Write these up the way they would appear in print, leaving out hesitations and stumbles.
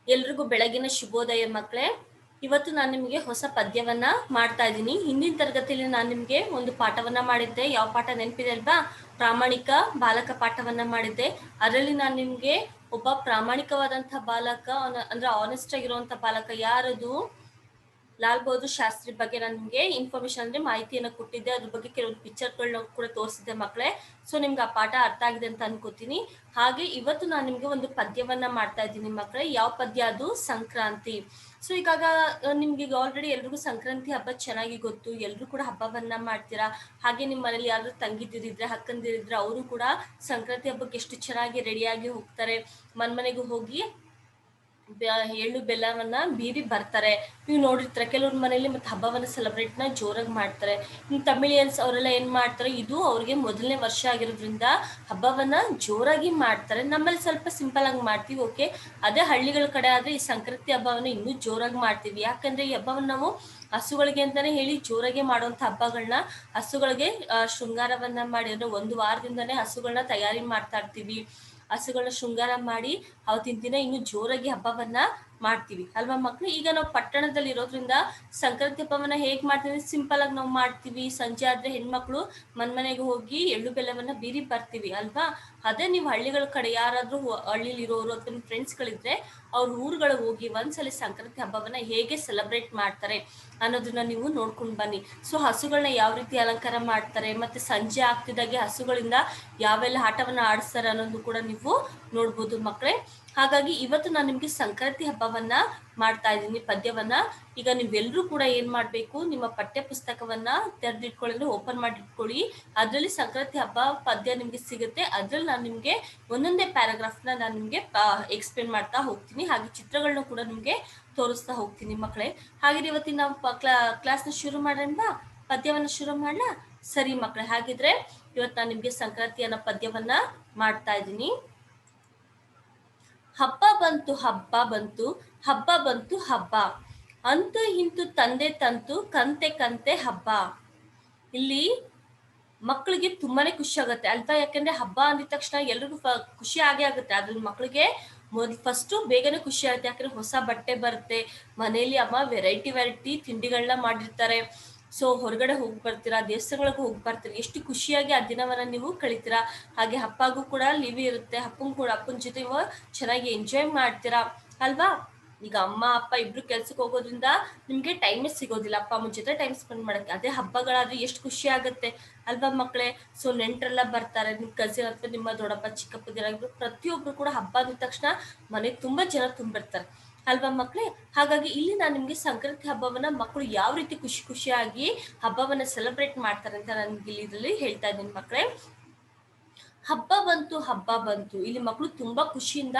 ಎಲ್ರಿಗೂ ಬೆಳಗಿನ ಶುಭೋದಯ ಮಕ್ಕಳೇ. ಇವತ್ತು ನಾನು ನಿಮಗೆ ಹೊಸ ಪದ್ಯವನ್ನ ಮಾಡ್ತಾ ಇದ್ದೀನಿ. ಹಿಂದಿನ ತರಗತಿಯಲ್ಲಿ ನಾನು ನಿಮಗೆ ಒಂದು ಪಾಠವನ್ನ ಮಾಡಿದ್ದೆ. ಯಾವ ಪಾಠ ನೆನಪಿದೆ ಅಲ್ವಾ? ಪ್ರಾಮಾಣಿಕ ಬಾಲಕ ಪಾಠವನ್ನ ಮಾಡಿದ್ದೆ. ಅದರಲ್ಲಿ ನಾನು ನಿಮಗೆ ಒಬ್ಬ ಪ್ರಾಮಾಣಿಕವಾದಂತಹ ಬಾಲಕ, ಅಂದ್ರೆ ಆನೆಸ್ಟ್ ಆಗಿರುವಂತಹ ಬಾಲಕ ಯಾರದು, ಲಾಲ್ ಬಹದ್ದೂರ್ ಶಾಸ್ತ್ರಿ ಬಗ್ಗೆ ನಾನು ನಿಮಗೆ ಇನ್ಫಾರ್ಮೇಶನ್ ಅಂದ್ರೆ ಮಾಹಿತಿಯನ್ನು ಕೊಟ್ಟಿದ್ದೆ. ಅದ್ರ ಬಗ್ಗೆ ಕೆಲವೊಂದು ಪಿಕ್ಚರ್ಗಳನ್ನ ಕೂಡ ತೋರಿಸಿದ್ದೆ ಮಕ್ಕಳೇ. ಸೊ ನಿಮ್ಗೆ ಆ ಪಾಠ ಅರ್ಥ ಆಗಿದೆ ಅಂತ ಅನ್ಕೋತೀನಿ. ಹಾಗೆ ಇವತ್ತು ನಾನು ನಿಮ್ಗೆ ಒಂದು ಪದ್ಯವನ್ನ ಮಾಡ್ತಾ ಇದ್ದೀನಿ ಮಕ್ಕಳೇ. ಯಾವ ಪದ್ಯ ಅದು? ಸಂಕ್ರಾಂತಿ. ಸೊ ಈಗಾಗ ನಿಮ್ಗೆ ಈಗ ಆಲ್ರೆಡಿ ಎಲ್ರಿಗೂ ಸಂಕ್ರಾಂತಿ ಹಬ್ಬ ಚೆನ್ನಾಗಿ ಗೊತ್ತು. ಎಲ್ರು ಕೂಡ ಹಬ್ಬವನ್ನ ಮಾಡ್ತೀರಾ. ಹಾಗೆ ನಿಮ್ಮ ಮನೇಲಿ ಯಾರು ತಂಗಿದಿರಿದ್ರೆ ಅಕ್ಕಂದಿರಿದ್ರೆ ಅವರು ಕೂಡ ಸಂಕ್ರಾಂತಿ ಹಬ್ಬಕ್ಕೆ ಎಷ್ಟು ಚೆನ್ನಾಗಿ ರೆಡಿಯಾಗಿ ಹೋಗ್ತಾರೆ. ಮನೆಗೂ ಹೋಗಿ ಎಳ್ಳು ಬೆಲ್ಲವನ್ನ ಬೀರಿ ಬರ್ತಾರೆ. ನೀವು ನೋಡಿರ್ತಾರೆ ಕೆಲವ್ರ ಮನೇಲಿ ಮತ್ತೆ ಹಬ್ಬವನ್ನ ಸೆಲೆಬ್ರೇಟ್ ನ ಜೋರಾಗಿ ಮಾಡ್ತಾರೆ. ಇನ್ನು ತಮಿಳಿಯನ್ಸ್ ಅವರೆಲ್ಲ ಏನ್ ಮಾಡ್ತಾರೆ, ಇದು ಅವ್ರಿಗೆ ಮೊದಲನೇ ವರ್ಷ ಆಗಿರೋದ್ರಿಂದ ಹಬ್ಬವನ್ನ ಜೋರಾಗಿ ಮಾಡ್ತಾರೆ. ನಮ್ಮಲ್ಲಿ ಸ್ವಲ್ಪ ಸಿಂಪಲ್ ಆಗಿ ಮಾಡ್ತೀವಿ, ಓಕೆ. ಅದೇ ಹಳ್ಳಿಗಳ ಕಡೆ ಆದ್ರೆ ಈ ಸಂಕ್ರಾಂತಿ ಹಬ್ಬವನ್ನ ಇನ್ನೂ ಜೋರಾಗಿ ಮಾಡ್ತೀವಿ. ಯಾಕಂದ್ರೆ ಈ ಹಬ್ಬವನ್ನ ನಾವು ಹಸುಗಳಿಗೆ ಅಂತಾನೆ ಹೇಳಿ ಜೋರಾಗಿ ಮಾಡುವಂತ ಹಬ್ಬಗಳನ್ನ, ಹಸುಗಳಿಗೆ ಶೃಂಗಾರವನ್ನ ಮಾಡಿ, ಅಂದ್ರೆ ಒಂದು ವಾರದಿಂದಾನೇ ಹಸುಗಳನ್ನ ತಯಾರಿ ಮಾಡ್ತಾ ಇರ್ತೀವಿ. ಹಸುಗಳನ್ನ ಶೃಂಗಾರ ಮಾಡಿ ಅವತ್ತಿನ ದಿನ ಇನ್ನು ಜೋರಾಗಿ ಹಬ್ಬವನ್ನ ಮಾಡ್ತೀವಿ ಅಲ್ವಾ ಮಕ್ಳು? ಈಗ ನಾವು ಪಟ್ಟಣದಲ್ಲಿ ಇರೋದ್ರಿಂದ ಸಂಕ್ರಾಂತಿ ಹಬ್ಬವನ್ನ ಹೇಗ್ ಮಾಡ್ತೀವಿ, ಸಿಂಪಲ್ ಆಗಿ ನಾವು ಮಾಡ್ತೀವಿ. ಸಂಜೆ ಆದ್ರೆ ಹೆಣ್ಮಕ್ಳು ಮನೆಗೆ ಹೋಗಿ ಎಳ್ಳು ಬೆಲ್ಲವನ್ನ ಬೀರಿ ಬರ್ತೀವಿ ಅಲ್ವಾ? ಅದೇ ನೀವು ಹಳ್ಳಿಗಳ ಕಡೆ ಯಾರಾದ್ರೂ ಹಳ್ಳಿಲಿ ಇರೋರು ಅಥವಾ ನಿಮ್ಮ ಫ್ರೆಂಡ್ಸ್ಗಳಿದ್ರೆ ಅವ್ರ ಊರುಗಳಿಗೆ ಹೋಗಿ ಒಂದ್ಸಲಿ ಸಂಕ್ರಾಂತಿ ಹಬ್ಬವನ್ನ ಹೇಗೆ ಸೆಲೆಬ್ರೇಟ್ ಮಾಡ್ತಾರೆ ಅನ್ನೋದನ್ನ ನೀವು ನೋಡ್ಕೊಂಡು ಬನ್ನಿ. ಸೊ ಹಸುಗಳನ್ನ ಯಾವ ರೀತಿ ಅಲಂಕಾರ ಮಾಡ್ತಾರೆ, ಮತ್ತೆ ಸಂಜೆ ಆಗ್ತಿದ್ದಾಗೆ ಹಸುಗಳಿಂದ ಯಾವೆಲ್ಲ ಆಟವನ್ನ ಆಡಿಸ್ತಾರೆ ಅನ್ನೋದು ಕೂಡ ನೀವು ನೋಡ್ಬೋದು ಮಕ್ಕಳೇ. ಹಾಗಾಗಿ ಇವತ್ತು ನಾನು ನಿಮ್ಗೆ ಸಂಕ್ರಾಂತಿ ಹಬ್ಬವನ್ನ ಮಾಡ್ತಾ ಇದ್ದೀನಿ ಪದ್ಯವನ್ನ. ಈಗ ನೀವೆಲ್ಲರೂ ಕೂಡ ಏನ್ ಮಾಡ್ಬೇಕು, ನಿಮ್ಮ ಪಠ್ಯ ಪುಸ್ತಕವನ್ನ ತೆರೆದಿಟ್ಕೊಳ್ಳಿ, ಓಪನ್ ಮಾಡಿಟ್ಕೊಳ್ಳಿ. ಅದ್ರಲ್ಲಿ ಸಂಕ್ರಾಂತಿ ಹಬ್ಬ ಪದ್ಯ ನಿಮ್ಗೆ ಸಿಗುತ್ತೆ. ಅದ್ರಲ್ಲಿ ನಾನು ನಿಮ್ಗೆ ಒಂದೊಂದೇ ಪ್ಯಾರಾಗ್ರಾಫ್ ನಾನು ನಿಮ್ಗೆ ಎಕ್ಸ್ಪ್ಲೇನ್ ಮಾಡ್ತಾ ಹೋಗ್ತೀನಿ. ಹಾಗೆ ಚಿತ್ರಗಳನ್ನ ಕೂಡ ನಿಮ್ಗೆ ತೋರಿಸ್ತಾ ಹೋಗ್ತೀನಿ ಮಕ್ಕಳೇ. ಹಾಗೆ ಇವತ್ತಿನ ನಾವು ಕ್ಲಾಸ್ನ ಶುರು ಮಾಡೋಣ, ಪದ್ಯವನ್ನ ಶುರು ಮಾಡೋಣ. ಸರಿ ಮಕ್ಕಳೇ, ಹಾಗಿದ್ರೆ ಇವತ್ತು ನಾನು ನಿಮ್ಗೆ ಸಂಕ್ರಾಂತಿ ಅನ್ನೋ ಪದ್ಯವನ್ನ ಮಾಡ್ತಾ ಇದ್ದೀನಿ. ಹಬ್ಬ ಬಂತು ಹಬ್ಬ ಬಂತು, ಹಬ್ಬ ಬಂತು ಹಬ್ಬ, ಅಂತೂ ಇಂತು ತಂದೆ ತಂತು, ಕಂತೆ ಕಂತೆ ಹಬ್ಬ. ಇಲ್ಲಿ ಮಕ್ಕಳಿಗೆ ತುಂಬಾನೇ ಖುಷಿ ಆಗುತ್ತೆ ಅಲ್ವಾ? ಯಾಕಂದ್ರೆ ಹಬ್ಬ ಅಂದಿದ ತಕ್ಷಣ ಎಲ್ರಿಗೂ ಖುಷಿ ಆಗೇ ಆಗುತ್ತೆ. ಅದ್ರಲ್ಲಿ ಮಕ್ಕಳಿಗೆ ಫಸ್ಟ್ ಬೇಗನೆ ಖುಷಿ ಆಗುತ್ತೆ. ಯಾಕಂದ್ರೆ ಹೊಸ ಬಟ್ಟೆ ಬರುತ್ತೆ, ಮನೇಲಿ ಅಮ್ಮ ವೆರೈಟಿ ತಿಂಡಿಗಳನ್ನ ಮಾಡಿರ್ತಾರೆ. ಸೊ ಹೊರಗಡೆ ಹೋಗಿ ಬರ್ತೀರಾ, ದೇವಸ್ಥಾನಗಳಿಗೆ ಹೋಗಿ ಬರ್ತೀರಾ, ಎಷ್ಟು ಖುಷಿಯಾಗಿ ಆ ದಿನವನ್ನ ನೀವು ಕಳಿತೀರಾ. ಹಾಗೆ ಹಬ್ಬಗೂ ಕೂಡ ಲೀವ್ ಇರುತ್ತೆ, ಅಪ್ಪನ ಜೊತೆ ಚೆನ್ನಾಗಿ ಎಂಜಾಯ್ ಮಾಡ್ತೀರಾ ಅಲ್ವಾ? ಈಗ ಅಮ್ಮ ಅಪ್ಪ ಇಬ್ರು ಕೆಲ್ಸಕ್ಕೆ ಹೋಗೋದ್ರಿಂದ ನಿಮ್ಗೆ ಟೈಮೇ ಸಿಗೋದಿಲ್ಲ ಅಪ್ಪ ಅಮ್ಮನ ಜೊತೆ ಟೈಮ್ ಸ್ಪೆಂಡ್ ಮಾಡಕ್ಕೆ. ಅದೇ ಹಬ್ಬಗಳಾದ್ರೆ ಎಷ್ಟು ಖುಷಿ ಆಗುತ್ತೆ ಅಲ್ವಾ ಮಕ್ಕಳೇ? ಸೊ ನೆಂಟ್ರೆಲ್ಲ ಬರ್ತಾರೆ, ನಿಮ್ ಕಸಿನ್ ಅಥವಾ ನಿಮ್ಮ ದೊಡ್ಡಪ್ಪ ಚಿಕ್ಕಪ್ಪದಿರಾಗಿದ್ರು ಪ್ರತಿಯೊಬ್ರು ಕೂಡ ಹಬ್ಬ ಅಂದ ತಕ್ಷಣ ಮನೆಗೆ ತುಂಬಾ ಜನ ತುಂಬಿರ್ತಾರೆ ಅಲ್ವಾ ಮಕ್ಕಳೇ? ಹಾಗಾಗಿ ಇಲ್ಲಿ ನಾನು ನಿಮ್ಗೆ ಸಂಕ್ರಾಂತಿ ಹಬ್ಬವನ್ನ ಮಕ್ಕಳು ಯಾವ ರೀತಿ ಖುಷಿಯಾಗಿ ಹಬ್ಬವನ್ನ ಸೆಲೆಬ್ರೇಟ್ ಮಾಡ್ತಾರೆ ಅಂತ ನಾನು ಇದರಲ್ಲಿ ಹೇಳ್ತಾ ಇದ್ದೀನಿ ಮಕ್ಕಳೇ. ಹಬ್ಬ ಬಂತು, ಇಲ್ಲಿ ಮಕ್ಕಳು ತುಂಬಾ ಖುಷಿಯಿಂದ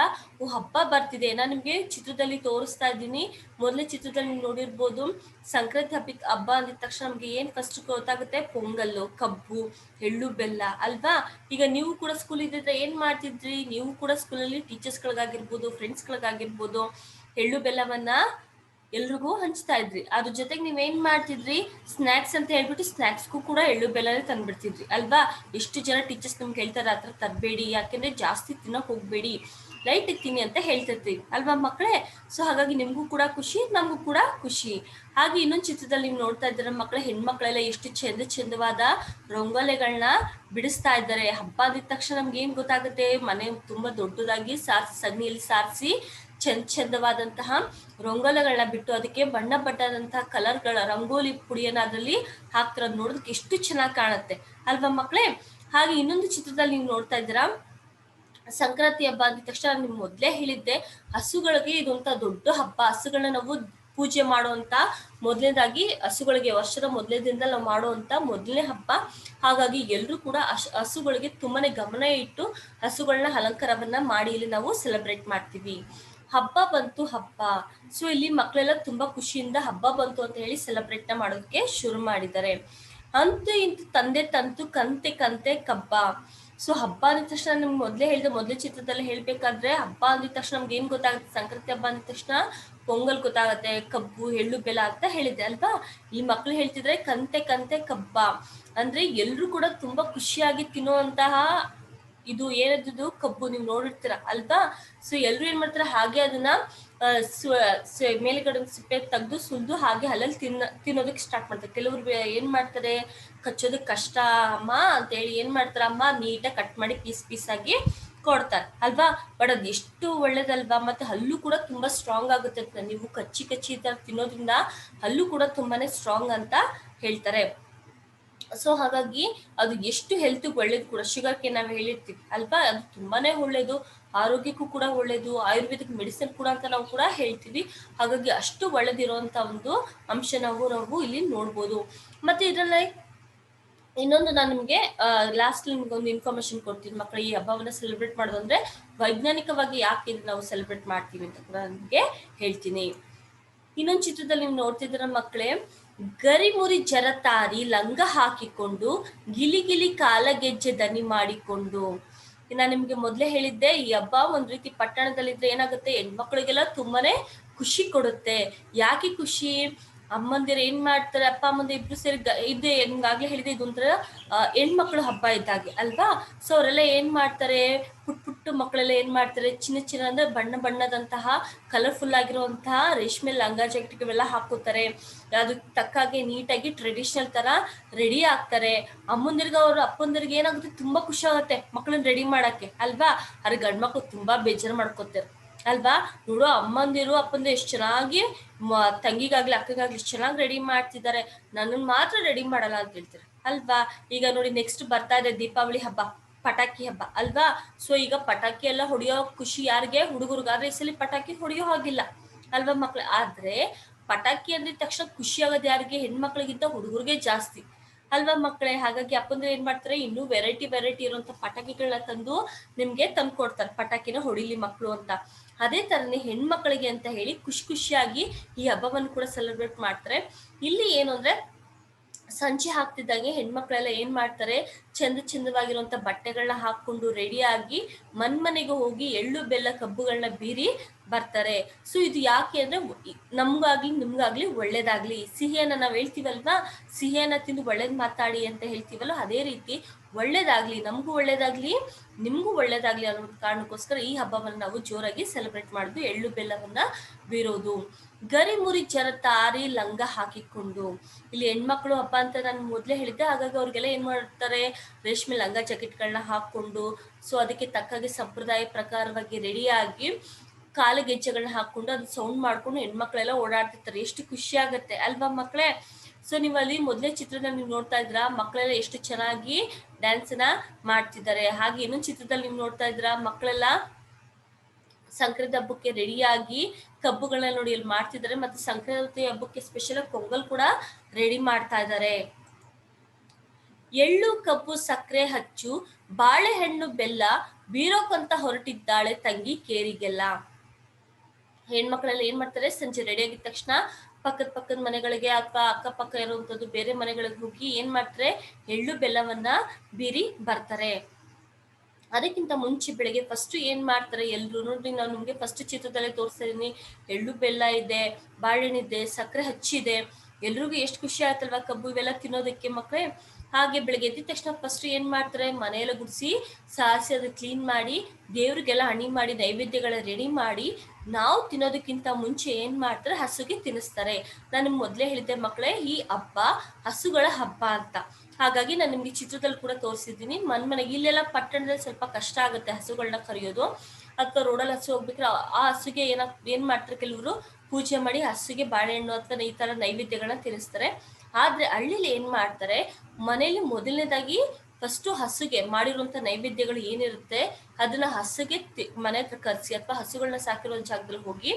ಹಬ್ಬ ಬರ್ತಿದೆ. ನಾನು ನಿಮ್ಗೆ ಚಿತ್ರದಲ್ಲಿ ತೋರಿಸ್ತಾ ಇದ್ದೀನಿ. ಮೊದಲೇ ಚಿತ್ರದಲ್ಲಿ ನೀವು ನೋಡಿರ್ಬೋದು, ಸಂಕ್ರಾಂತಿ ಹಬ್ಬ ಅಂದಿದ ತಕ್ಷಣ ನಮ್ಗೆ ಏನ್ ಫಸ್ಟ್ ಗೊತ್ತಾಗುತ್ತೆ, ಪೊಂಗಲ್ಲು, ಕಬ್ಬು, ಎಳ್ಳು ಬೆಲ್ಲ ಅಲ್ವಾ? ಈಗ ನೀವು ಕೂಡ ಸ್ಕೂಲ್ ಇದ್ದಿದ್ರೆ ಏನ್ ಮಾಡ್ತಿದ್ರಿ, ನೀವು ಕೂಡ ಸ್ಕೂಲಲ್ಲಿ ಟೀಚರ್ಸ್ಗಳಿಗಾಗಿರ್ಬೋದು, ಫ್ರೆಂಡ್ಸ್ಗಳಿಗಾಗಿರ್ಬೋದು ಎಳ್ಳು ಬೆಲ್ಲವನ್ನ ಎಲ್ರಿಗೂ ಹಂಚ್ತಾ ಇದ್ರಿ. ಅದ್ರ ಜೊತೆಗೆ ನೀವೇನ್ ಮಾಡ್ತಿದ್ರಿ, ಸ್ನಾಕ್ಸ್ ಅಂತ ಹೇಳ್ಬಿಟ್ಟು ಸ್ನಾಕ್ಸ್ಗೂ ಕೂಡ ಎಳ್ಳು ಬೆಲ್ಲನೇ ತಂದ್ಬಿಡ್ತಿದ್ರಿ ಅಲ್ವಾ? ಎಷ್ಟು ಜನ ಟೀಚರ್ಸ್ ನಿಮ್ಗೆ ಹೇಳ್ತಾರೆ ಆ ಥರ ತರಬೇಡಿ, ಯಾಕೆಂದ್ರೆ ಜಾಸ್ತಿ ತಿನ್ನೋಕೆ ಹೋಗ್ಬೇಡಿ, ಲೈಟ್ ತಿನ್ನಿ ಅಂತ ಹೇಳ್ತಿರ್ತೀವಿ ಅಲ್ವಾ ಮಕ್ಕಳೇ? ಸೊ ಹಾಗಾಗಿ ನಿಮ್ಗೂ ಕೂಡ ಖುಷಿ, ನಮಗೂ ಕೂಡ ಖುಷಿ. ಹಾಗೆ ಇನ್ನೊಂದು ಚಿತ್ರದಲ್ಲಿ ನೀವು ನೋಡ್ತಾ ಇದ್ದೀರ ಮಕ್ಕಳೇ, ಹೆಣ್ಮಕ್ಳೆಲ್ಲ ಎಷ್ಟು ಚಂದವಾದ ರಂಗೋಲಿಗಳನ್ನ ಬಿಡಿಸ್ತಾ ಇದ್ದಾರೆ. ಹಬ್ಬ ಅಂದಿದ ತಕ್ಷಣ ನಮ್ಗೆ ಏನ್ ಗೊತ್ತಾಗುತ್ತೆ, ಮನೆ ತುಂಬಾ ದೊಡ್ಡದಾಗಿ ಸಗಣಿಯಲ್ಲಿ ಸಾರಿಸಿ ಚಂದವಾದಂತಹ ರಂಗೋಲಿಗಳನ್ನ ಬಿಟ್ಟು ಅದಕ್ಕೆ ಬಣ್ಣದಂತಹ ಕಲರ್ಗಳ ರಂಗೋಲಿ ಪುಡಿಯನ್ನ ಅದರಲ್ಲಿ ಹಾಕ್ತಿರೋದು ನೋಡೋದಕ್ಕೆ ಎಷ್ಟು ಚೆನ್ನಾಗಿ ಕಾಣುತ್ತೆ ಅಲ್ವಾ ಮಕ್ಕಳೇ? ಹಾಗೆ ಇನ್ನೊಂದು ಚಿತ್ರದಲ್ಲಿ ನೀವು ನೋಡ್ತಾ ಇದ್ದೀರಾ, ಸಂಕ್ರಾಂತಿ ಹಬ್ಬ ಅಂದ ತಕ್ಷಣ ನಿಮ್ಗೆ ಮೊದಲೇ ಹೇಳಿದ್ದೆ, ಹಸುಗಳಿಗೆ ಇದೊಂತ ದೊಡ್ಡ ಹಬ್ಬ. ಹಸುಗಳನ್ನ ನಾವು ಪೂಜೆ ಮಾಡುವಂತ ಮೊದಲನೇದಾಗಿ ಹಸುಗಳಿಗೆ ವರ್ಷದ ಮೊದಲನೇ ದಿನದಲ್ಲಿ ನಾವು ಮಾಡುವಂತ ಮೊದಲನೇ ಹಬ್ಬ. ಹಾಗಾಗಿ ಎಲ್ಲರೂ ಕೂಡ ಹಸುಗಳಿಗೆ ತುಂಬಾನೇ ಗಮನ ಇಟ್ಟು ಹಸುಗಳನ್ನ ಅಲಂಕಾರವನ್ನ ಮಾಡಿ ಇಲ್ಲಿ ನಾವು ಸೆಲೆಬ್ರೇಟ್ ಮಾಡ್ತೀವಿ. ಹಬ್ಬ ಬಂತು ಹಬ್ಬ. ಸೊ ಇಲ್ಲಿ ಮಕ್ಕಳೆಲ್ಲ ತುಂಬಾ ಖುಷಿಯಿಂದ ಹಬ್ಬ ಬಂತು ಅಂತ ಹೇಳಿ ಸೆಲೆಬ್ರೇಟ್ ನ ಮಾಡೋದಕ್ಕೆ ಶುರು ಮಾಡಿದ್ದಾರೆ. ಅಂತೂ ಇಂತು ತಂದೆ ತಂತು, ಕಂತೆ ಕಂತೆ ಕಬ್ಬ. ಸೊ ಹಬ್ಬ ಅಂದ ತಕ್ಷಣ ನಿಮ್ಗೆ ಮೊದಲೇ ಹೇಳಿದೆ, ಮೊದಲೇ ಚಿತ್ರದಲ್ಲಿ ಹೇಳ್ಬೇಕಾದ್ರೆ ಹಬ್ಬ ಅಂದಿದ ತಕ್ಷಣ ನಮ್ಗೆ ಏನ್ ಗೊತ್ತಾಗುತ್ತೆ, ಸಂಕ್ರಾಂತಿ ಹಬ್ಬ ಅಂದಿದ ತಕ್ಷಣ ಪೊಂಗಲ್ ಗೊತ್ತಾಗತ್ತೆ, ಕಬ್ಬು ಎಳ್ಳು ಬೆಲ್ಲ ಅಂತ ಹೇಳಿದೆ ಅಲ್ವಾ? ಈ ಮಕ್ಳು ಹೇಳ್ತಿದ್ರೆ ಕಂತೆ ಕಂತೆ ಕಬ್ಬ ಅಂದ್ರೆ ಎಲ್ರು ಕೂಡ ತುಂಬಾ ಖುಷಿಯಾಗಿ ತಿನ್ನುವಂತಹ ಇದು ಏನದ್ದು ಕಬ್ಬು ನೀವು ನೋಡಿರ್ತೀರ ಅಲ್ವಾ. ಸೊ ಎಲ್ರು ಏನ್ ಮಾಡ್ತಾರೆ, ಹಾಗೆ ಅದನ್ನ ಮೇಲ್ಗಡೆ ಸಿಪ್ಪೆ ತೆಗೆದು ಸುಲಿದು ಹಾಗೆ ಹಲ್ಲಲ್ಲಿ ತಿನ್ನೋದಕ್ಕೆ ಸ್ಟಾರ್ಟ್ ಮಾಡ್ತಾರೆ. ಕೆಲವ್ರು ಏನ್ ಮಾಡ್ತಾರೆ, ಕಚ್ಚೋದಕ್ಕೆ ಕಷ್ಟ ಅಮ್ಮ ಅಂತ ಹೇಳಿ ಏನ್ ಮಾಡ್ತಾರೆ, ಅಮ್ಮ ನೀಟಾಗಿ ಕಟ್ ಮಾಡಿ ಪೀಸ್ ಆಗಿ ಕೊಡ್ತಾರೆ ಅಲ್ವಾ. ಬಟ್ ಅದು ಎಷ್ಟು ಒಳ್ಳೇದಲ್ವಾ. ಮತ್ತೆ ಹಲ್ಲು ಕೂಡ ತುಂಬಾ ಸ್ಟ್ರಾಂಗ್ ಆಗುತ್ತೆ. ನೀವು ಕಚ್ಚಿ ಈ ತರ ತಿನ್ನೋದ್ರಿಂದ ಹಲ್ಲು ಕೂಡ ತುಂಬಾನೇ ಸ್ಟ್ರಾಂಗ್ ಅಂತ ಹೇಳ್ತಾರೆ. ಸೊ ಹಾಗಾಗಿ ಅದು ಎಷ್ಟು ಹೆಲ್ತ್ ಒಳ್ಳೇದು ಕೂಡ. ಶುಗರ್ ಕೇನ್ ನಾವು ಹೇಳಿರ್ತೀವಿ ಅಲ್ವಾ, ಅದು ತುಂಬಾನೇ ಒಳ್ಳೇದು, ಆರೋಗ್ಯಕ್ಕೂ ಕೂಡ ಒಳ್ಳೇದು, ಆಯುರ್ವೇದಿಕ್ ಮೆಡಿಸಿನ್ ಕೂಡ ಅಂತ ನಾವು ಕೂಡ ಹೇಳ್ತೀವಿ. ಹಾಗಾಗಿ ಅಷ್ಟು ಒಳ್ಳೇದಿರುವಂತ ಒಂದು ಅಂಶ ನಾವು ಇಲ್ಲಿ ನೋಡ್ಬೋದು. ಮತ್ತೆ ಇದರಲ್ಲಿ ಇನ್ನೊಂದು ನಾನು ನಿಮ್ಗೆ ಲಾಸ್ಟ್ ನಿಮ್ಗೆ ಒಂದು ಇನ್ಫಾರ್ಮೇಶನ್ ಕೊಡ್ತೀನಿ ಮಕ್ಕಳು. ಈ ಹಬ್ಬವನ್ನ ಸೆಲೆಬ್ರೇಟ್ ಮಾಡೋದು ಅಂದ್ರೆ ವೈಜ್ಞಾನಿಕವಾಗಿ ಯಾಕೆ ನಾವು ಸೆಲೆಬ್ರೇಟ್ ಮಾಡ್ತೀವಿ ಅಂತ ಕೂಡ ನಿಮ್ಗೆ ಹೇಳ್ತೀನಿ. ಇನ್ನೊಂದು ಚಿತ್ರದಲ್ಲಿ ನೀವು ನೋಡ್ತಿದ್ದೀರ ಮಕ್ಕಳೇ, ಗರಿಮುರಿ ಜರತಾರಿ ಲಂಗ ಹಾಕಿಕೊಂಡು ಗಿಲಿ ಕಾಲಗೆಜ್ಜೆ ದನಿ ಮಾಡಿಕೊಂಡು. ನಾನು ನಿಮ್ಗೆ ಮೊದ್ಲೇ ಹೇಳಿದ್ದೆ, ಈ ಹಬ್ಬ ಒಂದ್ ರೀತಿ ಪಟ್ಟಣದಲ್ಲಿದ್ರೆ ಏನಾಗುತ್ತೆ, ಹೆಣ್ಮಕ್ಳಿಗೆಲ್ಲ ತುಂಬಾನೇ ಖುಷಿ ಕೊಡುತ್ತೆ. ಯಾಕೆ ಖುಷಿ, ಅಮ್ಮಂದಿರು ಏನ್ ಮಾಡ್ತಾರೆ, ಅಪ್ಪ ಅಮ್ಮಂದಿರು ಇಬ್ರು ಸೇರಿ ಇದು ಹೆಂಗಾಗ್ಲೇ ಹೇಳಿದೆ, ಇದೊಂಥರ ಹೆಣ್ಮಕ್ಳು ಹಬ್ಬ ಇದ್ದಾಗೆ ಅಲ್ವಾ. ಸೊ ಅವರೆಲ್ಲ ಏನ್ ಮಾಡ್ತಾರೆ, ಪುಟ್ಟ ಮಕ್ಕಳೆಲ್ಲ ಏನ್ ಮಾಡ್ತಾರೆ, ಚಿನ್ನ ಅಂದ್ರೆ ಬಣ್ಣದಂತಹ ಕಲರ್ಫುಲ್ ಆಗಿರುವಂತಹ ರೇಷ್ಮೆ ಲಂಗ ಜಾಕೆಟ್ ಇವೆಲ್ಲ ಹಾಕೋತಾರೆ. ಅದಕ್ಕೆ ತಕ್ಕಾಗೆ ನೀಟಾಗಿ ಟ್ರೆಡಿಷನಲ್ ತರ ರೆಡಿ ಆಗ್ತಾರೆ. ಅಮ್ಮಂದಿರ್ಗ ಅವ್ರ ಅಪ್ಪಂದಿರ್ಗೆ ಏನಾಗುತ್ತೆ, ತುಂಬಾ ಖುಷಿ ಆಗುತ್ತೆ ಮಕ್ಕಳನ್ನ ರೆಡಿ ಮಾಡಕ್ಕೆ ಅಲ್ವಾ. ಅದ್ರ ಗಂಡ್ಮಕ್ಳು ತುಂಬಾ ಬೇಜಾರು ಮಾಡ್ಕೋತಾರೆ ಅಲ್ವಾ. ನೋಡು ಅಮ್ಮಂದಿರು ಅಪ್ಪಂದಿರು ಎಷ್ಟು ಚೆನ್ನಾಗಿ ತಂಗಿಗಾಗ್ಲಿ ಅಕ್ಕಗಾಗ್ಲಿ ಎಷ್ಟು ಚೆನ್ನಾಗಿ ರೆಡಿ ಮಾಡ್ತಿದ್ದಾರೆ, ನನ್ನನ್ನು ಮಾತ್ರ ರೆಡಿ ಮಾಡಲ್ಲ ಅಂತ ಹೇಳ್ತಾರೆ ಅಲ್ವಾ. ಈಗ ನೋಡಿ ನೆಕ್ಸ್ಟ್ ಬರ್ತಾ ಇದೆ ದೀಪಾವಳಿ ಹಬ್ಬ, ಪಟಾಕಿ ಹಬ್ಬ ಅಲ್ವಾ. ಸೊ ಈಗ ಪಟಾಕಿ ಎಲ್ಲ ಹೊಡೆಯೋ ಖುಷಿ ಯಾರಿಗೆ, ಹುಡುಗರಿಗಾದ್ರೆ ಈ ಸಲ ಪಟಾಕಿ ಹೊಡೆಯೋ ಹಾಗಿಲ್ಲ ಅಲ್ವಾ ಮಕ್ಳು. ಆದ್ರೆ ಪಟಾಕಿ ಅಂದಿದ ತಕ್ಷಣ ಖುಷಿ ಆಗೋದು ಯಾರಿಗೆ, ಹೆಣ್ಮಕ್ಳಿಗಿಂತ ಹುಡುಗರಿಗೆ ಜಾಸ್ತಿ ಅಲ್ವಾ ಮಕ್ಕಳೇ. ಹಾಗಾಗಿ ಅಪ್ಪಂದ್ರೆ ಏನ್ ಮಾಡ್ತಾರೆ, ಇನ್ನೂ ವೆರೈಟಿ ಇರುವಂತ ಪಟಾಕಿಗಳನ್ನ ತಂದು ನಿಮ್ಗೆ ತಂದು ಕೊಡ್ತಾರೆ, ಪಟಾಕಿನ ಹೊಡಿಲಿ ಮಕ್ಕಳು ಅಂತ. ಅದೇ ತರನೇ ಹೆಣ್ಮಕ್ಳಿಗೆ ಅಂತ ಹೇಳಿ ಖುಷಿಯಾಗಿ ಈ ಹಬ್ಬವನ್ನು ಕೂಡ ಸೆಲೆಬ್ರೇಟ್ ಮಾಡ್ತಾರೆ. ಇಲ್ಲಿ ಏನು ಅಂದ್ರೆ ಸಂಜೆ ಹಾಕ್ತಿದ್ದಂಗೆ ಹೆಣ್ಮಕ್ಳೆಲ್ಲ ಏನ್ ಮಾಡ್ತಾರೆ, ಚಂದವಾಗಿರುವಂತ ಬಟ್ಟೆಗಳನ್ನ ಹಾಕೊಂಡು ರೆಡಿಯಾಗಿ ಮನೆಗೆ ಹೋಗಿ ಎಳ್ಳು ಬೆಲ್ಲ ಕಬ್ಬುಗಳನ್ನ ಬೀರಿ ಬರ್ತಾರೆ. ಸೊ ಇದು ಯಾಕೆ ಅಂದ್ರೆ ನಮ್ಗಾಗ್ಲಿ ನಿಮ್ಗಾಗ್ಲಿ ಒಳ್ಳೇದಾಗ್ಲಿ, ಸಿಹಿಯನ್ನ ನಾವ್ ಹೇಳ್ತೀವಲ್ವಾ, ಸಿಹಿಯನ್ನ ತಿಂದು ಒಳ್ಳೇದ್ ಮಾತಾಡಿ ಅಂತ ಹೇಳ್ತೀವಲ್ಲ, ಅದೇ ರೀತಿ ಒಳ್ಳೇದಾಗ್ಲಿ, ನಮಗೂ ಒಳ್ಳೇದಾಗ್ಲಿ ನಿಮ್ಗೂ ಒಳ್ಳೇದಾಗ್ಲಿ ಅನ್ನೋ ಕಾರಣಕ್ಕೋಸ್ಕರ ಈ ಹಬ್ಬವನ್ನ ನಾವು ಜೋರಾಗಿ ಸೆಲೆಬ್ರೇಟ್ ಮಾಡುದು, ಎಳ್ಳು ಬೆಲ್ಲವನ್ನ ಬೀರೋದು. ಗರಿಮುರಿ ಜರತಾರಿ ಲಂಗ ಹಾಕಿಕೊಂಡು, ಇಲ್ಲಿ ಹೆಣ್ಮಕ್ಳು ಹಬ್ಬ ಅಂತ ನಾನು ಮೊದ್ಲೇ ಹೇಳಿದ್ದೆ. ಹಾಗಾಗಿ ಅವ್ರಿಗೆಲ್ಲ ಏನ್ ಮಾಡ್ತಾರೆ, ರೇಷ್ಮೆ ಲಂಗ ಜಾಕೆಟ್ಗಳನ್ನ ಹಾಕೊಂಡು, ಸೊ ಅದಕ್ಕೆ ತಕ್ಕಾಗಿ ಸಂಪ್ರದಾಯ ಪ್ರಕಾರವಾಗಿ ರೆಡಿಯಾಗಿ ಕಾಲುಗೆಜ್ಜೆಗಳನ್ನ ಹಾಕೊಂಡು ಅದು ಸೌಂಡ್ ಮಾಡ್ಕೊಂಡು ಹೆಣ್ಮಕ್ಳೆಲ್ಲ ಓಡಾಡ್ತಿರ್ತಾರೆ. ಎಷ್ಟು ಖುಷಿ ಆಗತ್ತೆ ಅಲ್ವಾ ಮಕ್ಕಳೇ. ಸೊ ನೀವು ಅಲ್ಲಿ ಮೊದಲೇ ಚಿತ್ರದಲ್ಲಿ ನೀವು ನೋಡ್ತಾ ಇದ್ರ ಮಕ್ಕಳೆಲ್ಲ ಎಷ್ಟು ಚೆನ್ನಾಗಿ ಡ್ಯಾನ್ಸ್ ನ ಮಾಡ್ತಿದ್ದಾರೆ. ಹಾಗೆ ಇನ್ನೊಂದು ಚಿತ್ರದಲ್ಲಿ ನೀವು ನೋಡ್ತಾ ಇದ್ರ ಮಕ್ಕಳೆಲ್ಲ ಸಂಕ್ರಾಂತಿ ಹಬ್ಬಕ್ಕೆ ರೆಡಿಯಾಗಿ ಕಬ್ಬುಗಳನ್ನ ನೋಡಿ ಇಲ್ಲಿ ಮಾಡ್ತಿದ್ದಾರೆ. ಮತ್ತೆ ಸಂಕ್ರಾಂತಿ ಹಬ್ಬಕ್ಕೆ ಸ್ಪೆಷಲ್ ಪೊಂಗಲ್ ಕೂಡ ರೆಡಿ ಮಾಡ್ತಾ ಇದ್ದಾರೆ. ಎಳ್ಳು ಕಬ್ಬು ಸಕ್ಕರೆ ಹಚ್ಚು ಬಾಳೆಹಣ್ಣು ಬೆಲ್ಲ ಬೀರೋಕಂತ ಹೊರಟಿದ್ದಾಳೆ ತಂಗಿ ಕೇರಿಗೆಲ್ಲ. ಹೆಣ್ಮಕ್ಳೆಲ್ಲ ಏನ್ ಮಾಡ್ತಾರೆ, ಸಂಜೆ ರೆಡಿ ಆಗಿದ ತಕ್ಷಣ ಪಕ್ಕದ ಮನೆಗಳಿಗೆ ಅಥವಾ ಅಕ್ಕಪಕ್ಕ ಇರುವಂತದ್ದು ಬೇರೆ ಮನೆಗಳಿಗೆ ಹೋಗಿ ಏನ್ ಮಾಡ್ತಾರೆ, ಎಳ್ಳು ಬೆಲ್ಲವನ್ನ ಬೀರಿ ಬರ್ತಾರೆ. ಅದಕ್ಕಿಂತ ಮುಂಚೆ ಬೆಳಗ್ಗೆ ಫಸ್ಟ್ ಏನ್ ಮಾಡ್ತಾರೆ ಎಲ್ರು ನೋಡಿ, ನಾನು ನಿಮ್ಗೆ ಫಸ್ಟ್ ಚಿತ್ರದಲ್ಲೇ ತೋರಿಸ್ತಾ ಇದೀನಿ. ಎಳ್ಳು ಬೆಲ್ಲ ಇದೆ, ಬಾಳೆಹಣ್ಣಿದೆ, ಸಕ್ಕರೆ ಹಚ್ಚಿದೆ, ಎಲ್ರಿಗೂ ಎಷ್ಟು ಖುಷಿ ಆಯ್ತಲ್ವಾ ಕಬ್ಬು ಇವೆಲ್ಲ ತಿನ್ನೋದಕ್ಕೆ ಮಕ್ಕಳೇ. ಹಾಗೆ ಬೆಳಗ್ಗೆ ಎದ್ದ ತಕ್ಷಣ ಫಸ್ಟ್ ಏನ್ ಮಾಡ್ತಾರೆ, ಮನೆಯೆಲ್ಲ ಗುಡಿಸಿ ಸಾರಿಸಿ ಅದು ಕ್ಲೀನ್ ಮಾಡಿ ದೇವ್ರಿಗೆಲ್ಲ ಹಣಿ ಮಾಡಿ ನೈವೇದ್ಯಗಳ ರೆಡಿ ಮಾಡಿ ನಾವು ತಿನ್ನೋದಕ್ಕಿಂತ ಮುಂಚೆ ಏನ್ ಮಾಡ್ತಾರೆ, ಹಸುಗೆ ತಿನ್ನಿಸ್ತಾರೆ. ನಾನು ನಿಮ್ಗೆ ಮೊದ್ಲೇ ಹೇಳಿದ್ದೆ ಮಕ್ಕಳೇ, ಈ ಹಬ್ಬ ಹಸುಗಳ ಹಬ್ಬ ಅಂತ. ಹಾಗಾಗಿ ನಾನು ನಿಮ್ಗೆ ಚಿತ್ರದಲ್ಲಿ ಕೂಡ ತೋರಿಸಿದ್ದೀನಿ. ಮನೆಗೆ ಇಲ್ಲೆಲ್ಲ ಪಟ್ಟಣದಲ್ಲಿ ಸ್ವಲ್ಪ ಕಷ್ಟ ಆಗುತ್ತೆ ಹಸುಗಳನ್ನ ಕರೆಯೋದು, ಅಥವಾ ರೋಡಲ್ಲಿ ಹಸು ಹೋಗ್ಬೇಕಾದ್ರೆ ಆ ಹಸುಗೆ ಏನ್ ಮಾಡ್ತಾರೆ, ಕೆಲವರು ಪೂಜೆ ಮಾಡಿ ಹಸುಗೆ ಬಾಳೆಹಣ್ಣು ಅಥವಾ ಈ ತರ ನೈವೇದ್ಯಗಳನ್ನ ತಿನ್ನಿಸ್ತಾರೆ. ಆದ್ರೆ ಹಳ್ಳಿಲಿ ಏನ್ ಮಾಡ್ತಾರೆ, ಮನೇಲಿ ಮೊದಲನೇದಾಗಿ ಫಸ್ಟ್ ಹಸುಗೆ ಮಾಡಿರುವಂತ ನೈವೇದ್ಯಗಳು ಏನಿರುತ್ತೆ ಅದನ್ನ ಹಸುಗೆ ಮನೆ ಹತ್ರ ಕರ್ಸಿ ಅಥವಾ ಹಸುಗಳನ್ನ ಸಾಕಿರೋ ಜಾಗದಲ್ಲಿ ಹೋಗಿ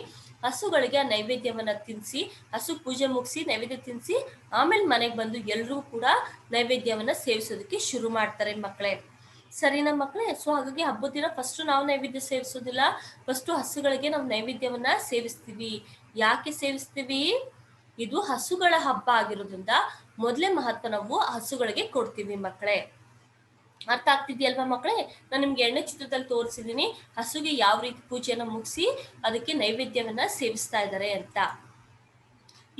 ಹಸುಗಳಿಗೆ ಆ ನೈವೇದ್ಯವನ್ನ ತಿನ್ಸಿ, ಹಸು ಪೂಜೆ ಮುಗಿಸಿ ನೈವೇದ್ಯ ತಿನ್ಸಿ ಆಮೇಲೆ ಮನೆಗೆ ಬಂದು ಎಲ್ರೂ ಕೂಡ ನೈವೇದ್ಯವನ್ನ ಸೇವಿಸೋದಕ್ಕೆ ಶುರು ಮಾಡ್ತಾರೆ ಮಕ್ಕಳೇ. ಸರಿನಾ ಮಕ್ಕಳೇ. ಸೊ ಹಾಗಾಗಿ ಹಬ್ಬದ ದಿನ ಫಸ್ಟ್ ನಾವು ನೈವೇದ್ಯ ಸೇವಿಸೋದಿಲ್ಲ, ಫಸ್ಟ್ ಹಸುಗಳಿಗೆ ನಾವು ನೈವೇದ್ಯವನ್ನ ಸೇವಿಸ್ತೀವಿ. ಯಾಕೆ ಸೇವಿಸ್ತೀವಿ, ಇದು ಹಸುಗಳ ಹಬ್ಬ ಆಗಿರೋದ್ರಿಂದ ಮೊದಲೇ ಮಹತ್ವ ನಾವು ಹಸುಗಳಿಗೆ ಕೊಡ್ತೀವಿ ಮಕ್ಕಳೇ. ಅರ್ಥ ಆಗ್ತಿದ್ಯಲ್ವಾ ಮಕ್ಕಳೇ. ನಾನು ನಿಮ್ಗೆ ಎರಡನೇ ಚಿತ್ರದಲ್ಲಿ ತೋರಿಸಿದೀನಿ ಹಸುಗೆ ಯಾವ ರೀತಿ ಪೂಜೆಯನ್ನ ಮುಗಿಸಿ ಅದಕ್ಕೆ ನೈವೇದ್ಯವನ್ನ ಸೇವಿಸ್ತಾ ಇದ್ದಾರೆ ಅಂತ.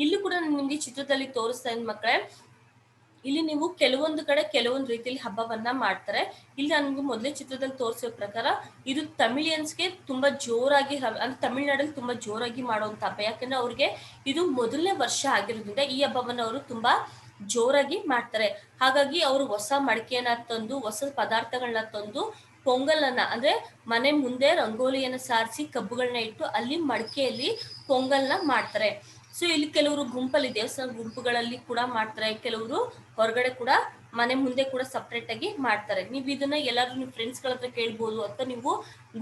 ಇಲ್ಲೂ ಕೂಡ ನಾನು ನಿಮ್ಗೆ ಚಿತ್ರದಲ್ಲಿ ತೋರಿಸ್ತಾ ಇದ್ದೀನಿ ಮಕ್ಕಳೇ. ಇಲ್ಲಿ ನೀವು ಕೆಲವೊಂದು ಕಡೆ ಕೆಲವೊಂದು ರೀತಿಯಲ್ಲಿ ಹಬ್ಬವನ್ನ ಮಾಡ್ತಾರೆ. ಇಲ್ಲಿ ನಾನು ನಿಮ್ಗೆ ಮೊದಲೇ ಚಿತ್ರದಲ್ಲಿ ತೋರಿಸಿರೋ ಪ್ರಕಾರ ಇದು ತಮಿಳಿಯನ್ಸ್ಗೆ ತುಂಬಾ ಜೋರಾಗಿ ಅಂದ್ರೆ ತಮಿಳ್ನಾಡಲ್ಲಿ ತುಂಬಾ ಜೋರಾಗಿ ಮಾಡುವಂತ ಹಬ್ಬ. ಯಾಕಂದ್ರೆ ಅವ್ರಿಗೆ ಇದು ಮೊದಲನೇ ವರ್ಷ ಆಗಿರೋದ್ರಿಂದ ಈ ಹಬ್ಬವನ್ನ ಅವರು ತುಂಬಾ ಜೋರಾಗಿ ಮಾಡ್ತಾರೆ. ಹಾಗಾಗಿ ಅವರು ಹೊಸ ಮಡಿಕೆಯನ್ನ ತಂದು, ಹೊಸ ಪದಾರ್ಥಗಳನ್ನ ತಂದು, ಪೊಂಗಲನ್ನ ಅಂದ್ರೆ ಮನೆ ಮುಂದೆ ರಂಗೋಲಿಯನ್ನ ಸಾರಿಸಿ ಕಬ್ಬುಗಳನ್ನ ಇಟ್ಟು ಅಲ್ಲಿ ಮಡಿಕೆಯಲ್ಲಿ ಪೊಂಗಲ್ನ ಮಾಡ್ತಾರೆ. ಸೊ ಇಲ್ಲಿ ಕೆಲವರು ಗುಂಪಲ್ಲಿ ದೇವಸ್ಥಾನ ಗುಂಪುಗಳಲ್ಲಿ ಕೂಡ ಮಾಡ್ತಾರೆ, ಕೆಲವರು ಹೊರಗಡೆ ಕೂಡ ಮನೆ ಮುಂದೆ ಕೂಡ ಸಪ್ರೇಟ್ ಆಗಿ ಮಾಡ್ತಾರೆ. ನೀವು ಇದನ್ನ ಎಲ್ಲಾದ್ರೂ ನಿಮ್ಮ ಫ್ರೆಂಡ್ಸ್ ಗಳ ಹತ್ರ ಕೇಳ್ಬೋದು, ಅಥವಾ ನೀವು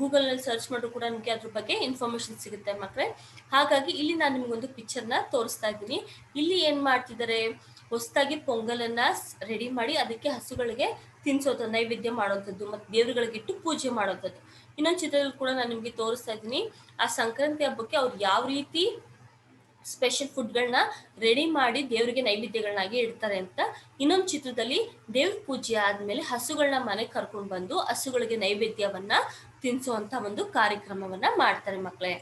ಗೂಗಲ್ ನಲ್ಲಿ ಸರ್ಚ್ ಮಾಡಿದ್ರು ಕೂಡ ನಿಮ್ಗೆ ಅದ್ರ ಬಗ್ಗೆ ಇನ್ಫಾರ್ಮೇಶನ್ ಸಿಗುತ್ತೆ ಮಕ್ಕಳೇ. ಹಾಗಾಗಿ ಇಲ್ಲಿ ನಾನು ನಿಮ್ಗೊಂದು ಪಿಕ್ಚರ್ ನ ತೋರಿಸ್ತಾ ಇದ್ದೀನಿ. ಇಲ್ಲಿ ಏನ್ ಮಾಡ್ತಿದ್ದಾರೆ, ಹೊಸದಾಗಿ ಪೊಂಗಲನ್ನ ರೆಡಿ ಮಾಡಿ ಅದಕ್ಕೆ ಹಸುಗಳಿಗೆ ತಿನ್ಸೋದು, ನೈವೇದ್ಯ ಮಾಡುವಂಥದ್ದು, ಮತ್ತೆ ದೇವರುಗಳಿಗೆ ಇಟ್ಟು ಪೂಜೆ ಮಾಡುವಂಥದ್ದು. ಇನ್ನೊಂದು ಚಿತ್ರದಲ್ಲಿ ಕೂಡ ನಾನು ನಿಮ್ಗೆ ತೋರಿಸ್ತಾ ಇದ್ದೀನಿ ಆ ಸಂಕ್ರಾಂತಿ ಹಬ್ಬಕ್ಕೆ ಅವ್ರು ಯಾವ ರೀತಿ ಸ್ಪೆಷಲ್ ಫುಡ್ಗಳನ್ನ ರೆಡಿ ಮಾಡಿ ದೇವರಿಗೆ ನೈವೇದ್ಯಗಳನ್ನಾಗಿ ಇಡ್ತಾರೆ ಅಂತ. ಇನ್ನೊಂದು ಚಿತ್ರದಲ್ಲಿ ದೇವ್ರ ಪೂಜೆ ಆದ್ಮೇಲೆ ಹಸುಗಳನ್ನ ಮನೆಗೆ ಕರ್ಕೊಂಡು ಬಂದು ಹಸುಗಳಿಗೆ ನೈವೇದ್ಯವನ್ನ ತಿನ್ಸುವಂತ ಒಂದು ಕಾರ್ಯಕ್ರಮವನ್ನ ಮಾಡ್ತಾರೆ ಮಕ್ಕಳೇ.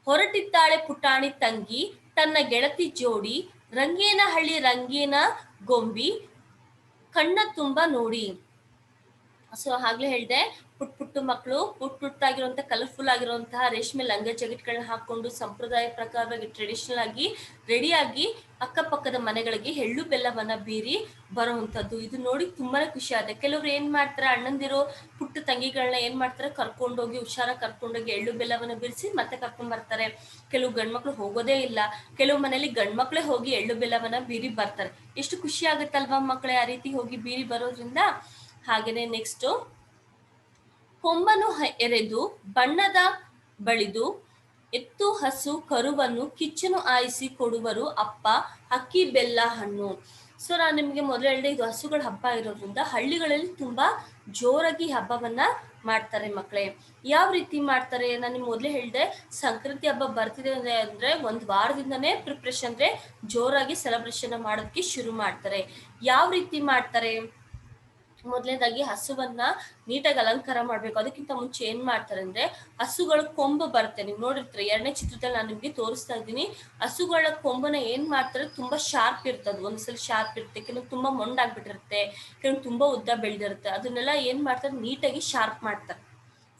ಹೊರಟಿದ್ದಾಳೆ ಪುಟಾಣಿ ತಂಗಿ ತನ್ನ ಗೆಳತಿ ಜೋಡಿ, ರಂಗೇನ ಹಳ್ಳಿ ರಂಗೇನ ಗೊಂಬಿ ಕಣ್ಣ ತುಂಬಾ ನೋಡಿ. ಸೊ ಆಗ್ಲೇ ಹೇಳ್ದೆ, ಪುಟ್ಟ ಮಕ್ಕಳು ಪುಟ್ಟಾಗಿರುವಂತ ಕಲರ್ಫುಲ್ ಆಗಿರುವಂತಹ ರೇಷ್ಮೆ ಲಂಗ ಜಾಕೆಟ್ಗಳನ್ನ ಹಾಕೊಂಡು ಸಂಪ್ರದಾಯ ಪ್ರಕಾರವಾಗಿ ಟ್ರೆಡಿಷನಲ್ ಆಗಿ ರೆಡಿಯಾಗಿ ಅಕ್ಕಪಕ್ಕದ ಮನೆಗಳಿಗೆ ಎಳ್ಳು ಬೆಲ್ಲವನ್ನ ಬೀರಿ ಬರುವಂತದ್ದು. ಇದು ನೋಡಿ ತುಂಬಾನೇ ಖುಷಿ ಆಗುತ್ತೆ. ಕೆಲವರು ಏನ್ ಮಾಡ್ತಾರೆ, ಅಣ್ಣಂದಿರೋ ಪುಟ್ಟ ತಂಗಿಗಳನ್ನ ಏನ್ ಮಾಡ್ತಾರೆ, ಕರ್ಕೊಂಡೋಗಿ ಕರ್ಕೊಂಡೋಗಿ ಎಳ್ಳು ಬೆಲ್ಲವನ್ನ ಬೀರಿಸಿ ಮತ್ತೆ ಕರ್ಕೊಂಡ್ ಬರ್ತಾರೆ. ಕೆಲವು ಗಂಡ್ಮಕ್ಳು ಹೋಗೋದೇ ಇಲ್ಲ, ಕೆಲವು ಮನೇಲಿ ಗಂಡ್ಮಕ್ಳೇ ಹೋಗಿ ಎಳ್ಳು ಬೆಲ್ಲವನ್ನ ಬೀರಿ ಬರ್ತಾರೆ. ಎಷ್ಟು ಖುಷಿ ಆಗುತ್ತಲ್ವಾ ಮಕ್ಕಳೇ ಆ ರೀತಿ ಹೋಗಿ ಬೀರಿ ಬರೋದ್ರಿಂದ. ಹಾಗೇನೆ ನೆಕ್ಸ್ಟ್, ಕೊಂಬನು ಎರೆದು ಬಣ್ಣದ ಬಳಿದು ಎತ್ತು ಹಸು ಕರುವನ್ನು ಕಿಚ್ಚನು ಆಯಿಸಿ ಕೊಡುವರು ಅಪ್ಪ ಅಕ್ಕಿ ಬೆಲ್ಲ ಹಣ್ಣು. ಸೊ ನಾನು ನಿಮ್ಗೆ ಮೊದಲು ಹೇಳಿದೆ, ಇದು ಹಸುಗಳ ಹಬ್ಬ ಇರೋದ್ರಿಂದ ಹಳ್ಳಿಗಳಲ್ಲಿ ತುಂಬಾ ಜೋರಾಗಿ ಹಬ್ಬವನ್ನ ಮಾಡ್ತಾರೆ ಮಕ್ಕಳೇ. ಯಾವ ರೀತಿ ಮಾಡ್ತಾರೆ, ನಾನು ನಿಮ್ಗೆ ಮೊದಲೇ ಹೇಳಿದೆ, ಸಂಕ್ರಾಂತಿ ಹಬ್ಬ ಬರ್ತಿದೆ ಅಂದ್ರೆ ಒಂದು ವಾರದಿಂದನೇ ಪ್ರಿಪ್ರೇಷನ್ ಅಂದ್ರೆ ಜೋರಾಗಿ ಸೆಲೆಬ್ರೇಷನ್ ಮಾಡೋದಕ್ಕೆ ಶುರು ಮಾಡ್ತಾರೆ. ಯಾವ ರೀತಿ ಮಾಡ್ತಾರೆ, ಮೊದಲನೇದಾಗಿ ಹಸುವನ್ನ ನೀಟಾಗಿ ಅಲಂಕಾರ ಮಾಡ್ಬೇಕು. ಅದಕ್ಕಿಂತ ಮುಂಚೆ ಏನ್ ಮಾಡ್ತಾರೆ ಅಂದ್ರೆ, ಹಸುಗಳ ಕೊಂಬು ಬರುತ್ತೆ, ನೀವು ನೋಡಿರ್ತೀರಿ, ಎರಡನೇ ಚಿತ್ರದಲ್ಲಿ ನಾನು ನಿಮ್ಗೆ ತೋರಿಸ್ತಾ ಇದ್ದೀನಿ. ಹಸುಗಳ ಕೊಂಬನ ಏನ್ ಮಾಡ್ತಾರೆ, ತುಂಬಾ ಶಾರ್ಪ್ ಇರ್ತದೆ, ಒಂದ್ಸಲ ಶಾರ್ಪ್ ಇರುತ್ತೆ, ಕೆಲವು ತುಂಬಾ ಮೊಂಡಾಗ್ಬಿಟ್ಟಿರುತ್ತೆ, ಕೆಲವು ತುಂಬಾ ಉದ್ದ ಬೆಳೆದಿರುತ್ತೆ. ಅದನ್ನೆಲ್ಲ ಏನ್ ಮಾಡ್ತಾರೆ, ನೀಟಾಗಿ ಶಾರ್ಪ್ ಮಾಡ್ತಾರೆ.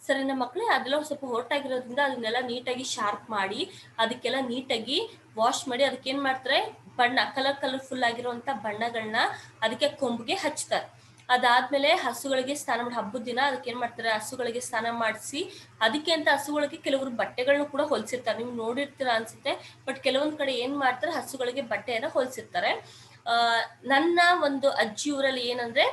ಸರಿನಾ ಮಕ್ಕಳೇ, ಅದೆಲ್ಲ ಸ್ವಲ್ಪ ಹೊರಟಾಗಿರೋದ್ರಿಂದ ಅದನ್ನೆಲ್ಲ ನೀಟಾಗಿ ಶಾರ್ಪ್ ಮಾಡಿ ಅದಕ್ಕೆಲ್ಲ ನೀಟಾಗಿ ವಾಶ್ ಮಾಡಿ ಅದಕ್ಕೆ ಏನ್ ಮಾಡ್ತಾರೆ, ಬಣ್ಣ ಕಲರ್ಫುಲ್ ಆಗಿರುವಂತ ಬಣ್ಣಗಳನ್ನ ಅದಕ್ಕೆ ಕೊಂಬಿಗೆ ಹಚ್ತಾರೆ. ಅದಾದ್ಮೇಲೆ ಹಸುಗಳಿಗೆ ಸ್ನಾನ ಮಾಡಿ, ಹಬ್ಬದ ದಿನ ಅದಕ್ಕೆ ಏನ್ ಮಾಡ್ತಾರೆ, ಹಸುಗಳಿಗೆ ಸ್ನಾನ ಮಾಡಿಸಿ ಅದಕ್ಕೆ ಅಂತ ಹಸುಗಳಿಗೆ ಕೆಲವರು ಬಟ್ಟೆಗಳನ್ನ ಕೂಡ ಹೊಲಿಸಿರ್ತಾರೆ, ನೀವು ನೋಡಿರ್ತೀರ ಅನ್ಸುತ್ತೆ. ಬಟ್ ಕೆಲವೊಂದ್ ಕಡೆ ಏನ್ ಮಾಡ್ತಾರೆ, ಹಸುಗಳಿಗೆ ಬಟ್ಟೆಯನ್ನ ಹೊಲಿಸಿರ್ತಾರೆ. ನನ್ನ ಒಂದು ಅಜ್ಜಿ ಊರಲ್ಲಿ ಏನಂದ್ರೆ,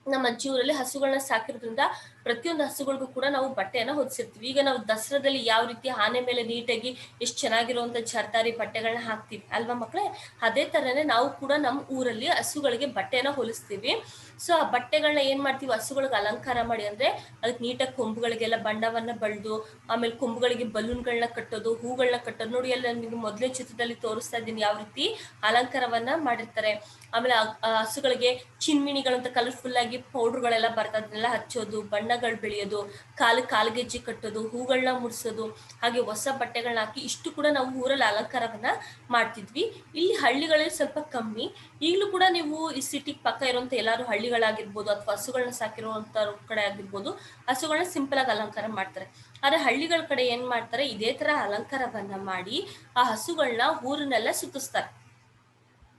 ನಮ್ಮ ಅಜ್ಜಿ ಊರಲ್ಲಿ ಹಸುಗಳನ್ನ ಸಾಕಿರೋದ್ರಿಂದ ಪ್ರತಿಯೊಂದು ಹಸುಗಳಿಗೂ ಕೂಡ ನಾವು ಬಟ್ಟೆಯನ್ನ ಹೊದಿಸಿರ್ತೀವಿ. ಈಗ ನಾವು ದಸರಾದಲ್ಲಿ ಯಾವ ರೀತಿ ಆನೆ ಮೇಲೆ ನೀಟಾಗಿ ಎಷ್ಟು ಚೆನ್ನಾಗಿರುವಂತ ಜರ್ದಾರಿ ಬಟ್ಟೆಗಳನ್ನ ಹಾಕ್ತಿವಿ ಅಲ್ವಾ ಮಕ್ಕಳೇ, ಅದೇ ತರನೇ ನಾವು ಕೂಡ ನಮ್ಮ ಊರಲ್ಲಿ ಹಸುಗಳಿಗೆ ಬಟ್ಟೆಯನ್ನ ಹೊಲಿಸ್ತೀವಿ. ಸೊ ಆ ಬಟ್ಟೆಗಳನ್ನ ಏನ್ ಮಾಡ್ತೀವಿ, ಹಸುಗಳಿಗೆ ಅಲಂಕಾರ ಮಾಡಿ, ಅಂದ್ರೆ ಅದಕ್ಕೆ ನೀಟಾಗಿ ಕೊಂಬುಗಳಿಗೆಲ್ಲ ಬಣ್ಣವನ್ನ ಬಳ್ದು, ಆಮೇಲೆ ಕೊಂಬುಗಳಿಗೆ ಬಲೂನ್ಗಳನ್ನ ಕಟ್ಟೋದು, ಹೂಗಳನ್ನ ಕಟ್ಟೋದು. ನೋಡಿ ಎಲ್ಲ ನಿಮ್ಗೆ ಮೊದಲೇ ಚಿತ್ರದಲ್ಲಿ ತೋರಿಸ್ತಾ ಇದ್ದೀನಿ ಯಾವ ರೀತಿ ಅಲಂಕಾರವನ್ನ ಮಾಡಿರ್ತಾರೆ. ಆಮೇಲೆ ಹಸುಗಳಿಗೆ ಚಿನ್ಮಿಣಿಗಳಂತ ಕಲರ್ಫುಲ್ ಆಗಿ ಪೌಡರ್ಗಳೆಲ್ಲ ಬರ್ತದೆ, ಅದನ್ನೆಲ್ಲ ಹಚ್ಚೋದು, ಬಣ್ಣಗಳು ಬೆಳೆಯೋದು, ಕಾಲ್ಗೆಜ್ಜೆ ಕಟ್ಟೋದು, ಹೂಗಳನ್ನ ಮುಡ್ಸೋದು, ಹಾಗೆ ಹೊಸ ಬಟ್ಟೆಗಳನ್ನ ಹಾಕಿ ಇಷ್ಟು ಕೂಡ ನಾವು ಊರಲ್ಲಿ ಅಲಂಕಾರವನ್ನ ಮಾಡ್ತಿದ್ವಿ. ಇಲ್ಲಿ ಹಳ್ಳಿಗಳಲ್ಲಿ ಸ್ವಲ್ಪ ಕಮ್ಮಿ. ಈಗಲೂ ಕೂಡ ನೀವು ಈ ಸಿಟಿ ಪಕ್ಕ ಇರುವಂತ ಎಲ್ಲಾರು ಹಳ್ಳಿಗಳಾಗಿರ್ಬೋದು ಅಥವಾ ಹಸುಗಳನ್ನ ಸಾಕಿರುವಂತ ಕಡೆ ಆಗಿರ್ಬೋದು, ಹಸುಗಳನ್ನ ಸಿಂಪಲ್ ಆಗಿ ಅಲಂಕಾರ ಮಾಡ್ತಾರೆ. ಆದ್ರೆ ಹಳ್ಳಿಗಳ ಕಡೆ ಏನ್ ಮಾಡ್ತಾರೆ, ಇದೇ ತರ ಅಲಂಕಾರವನ್ನ ಮಾಡಿ ಆ ಹಸುಗಳನ್ನ ಊರನ್ನೆಲ್ಲ ಸುತ್ತಿಸ್ತಾರೆ.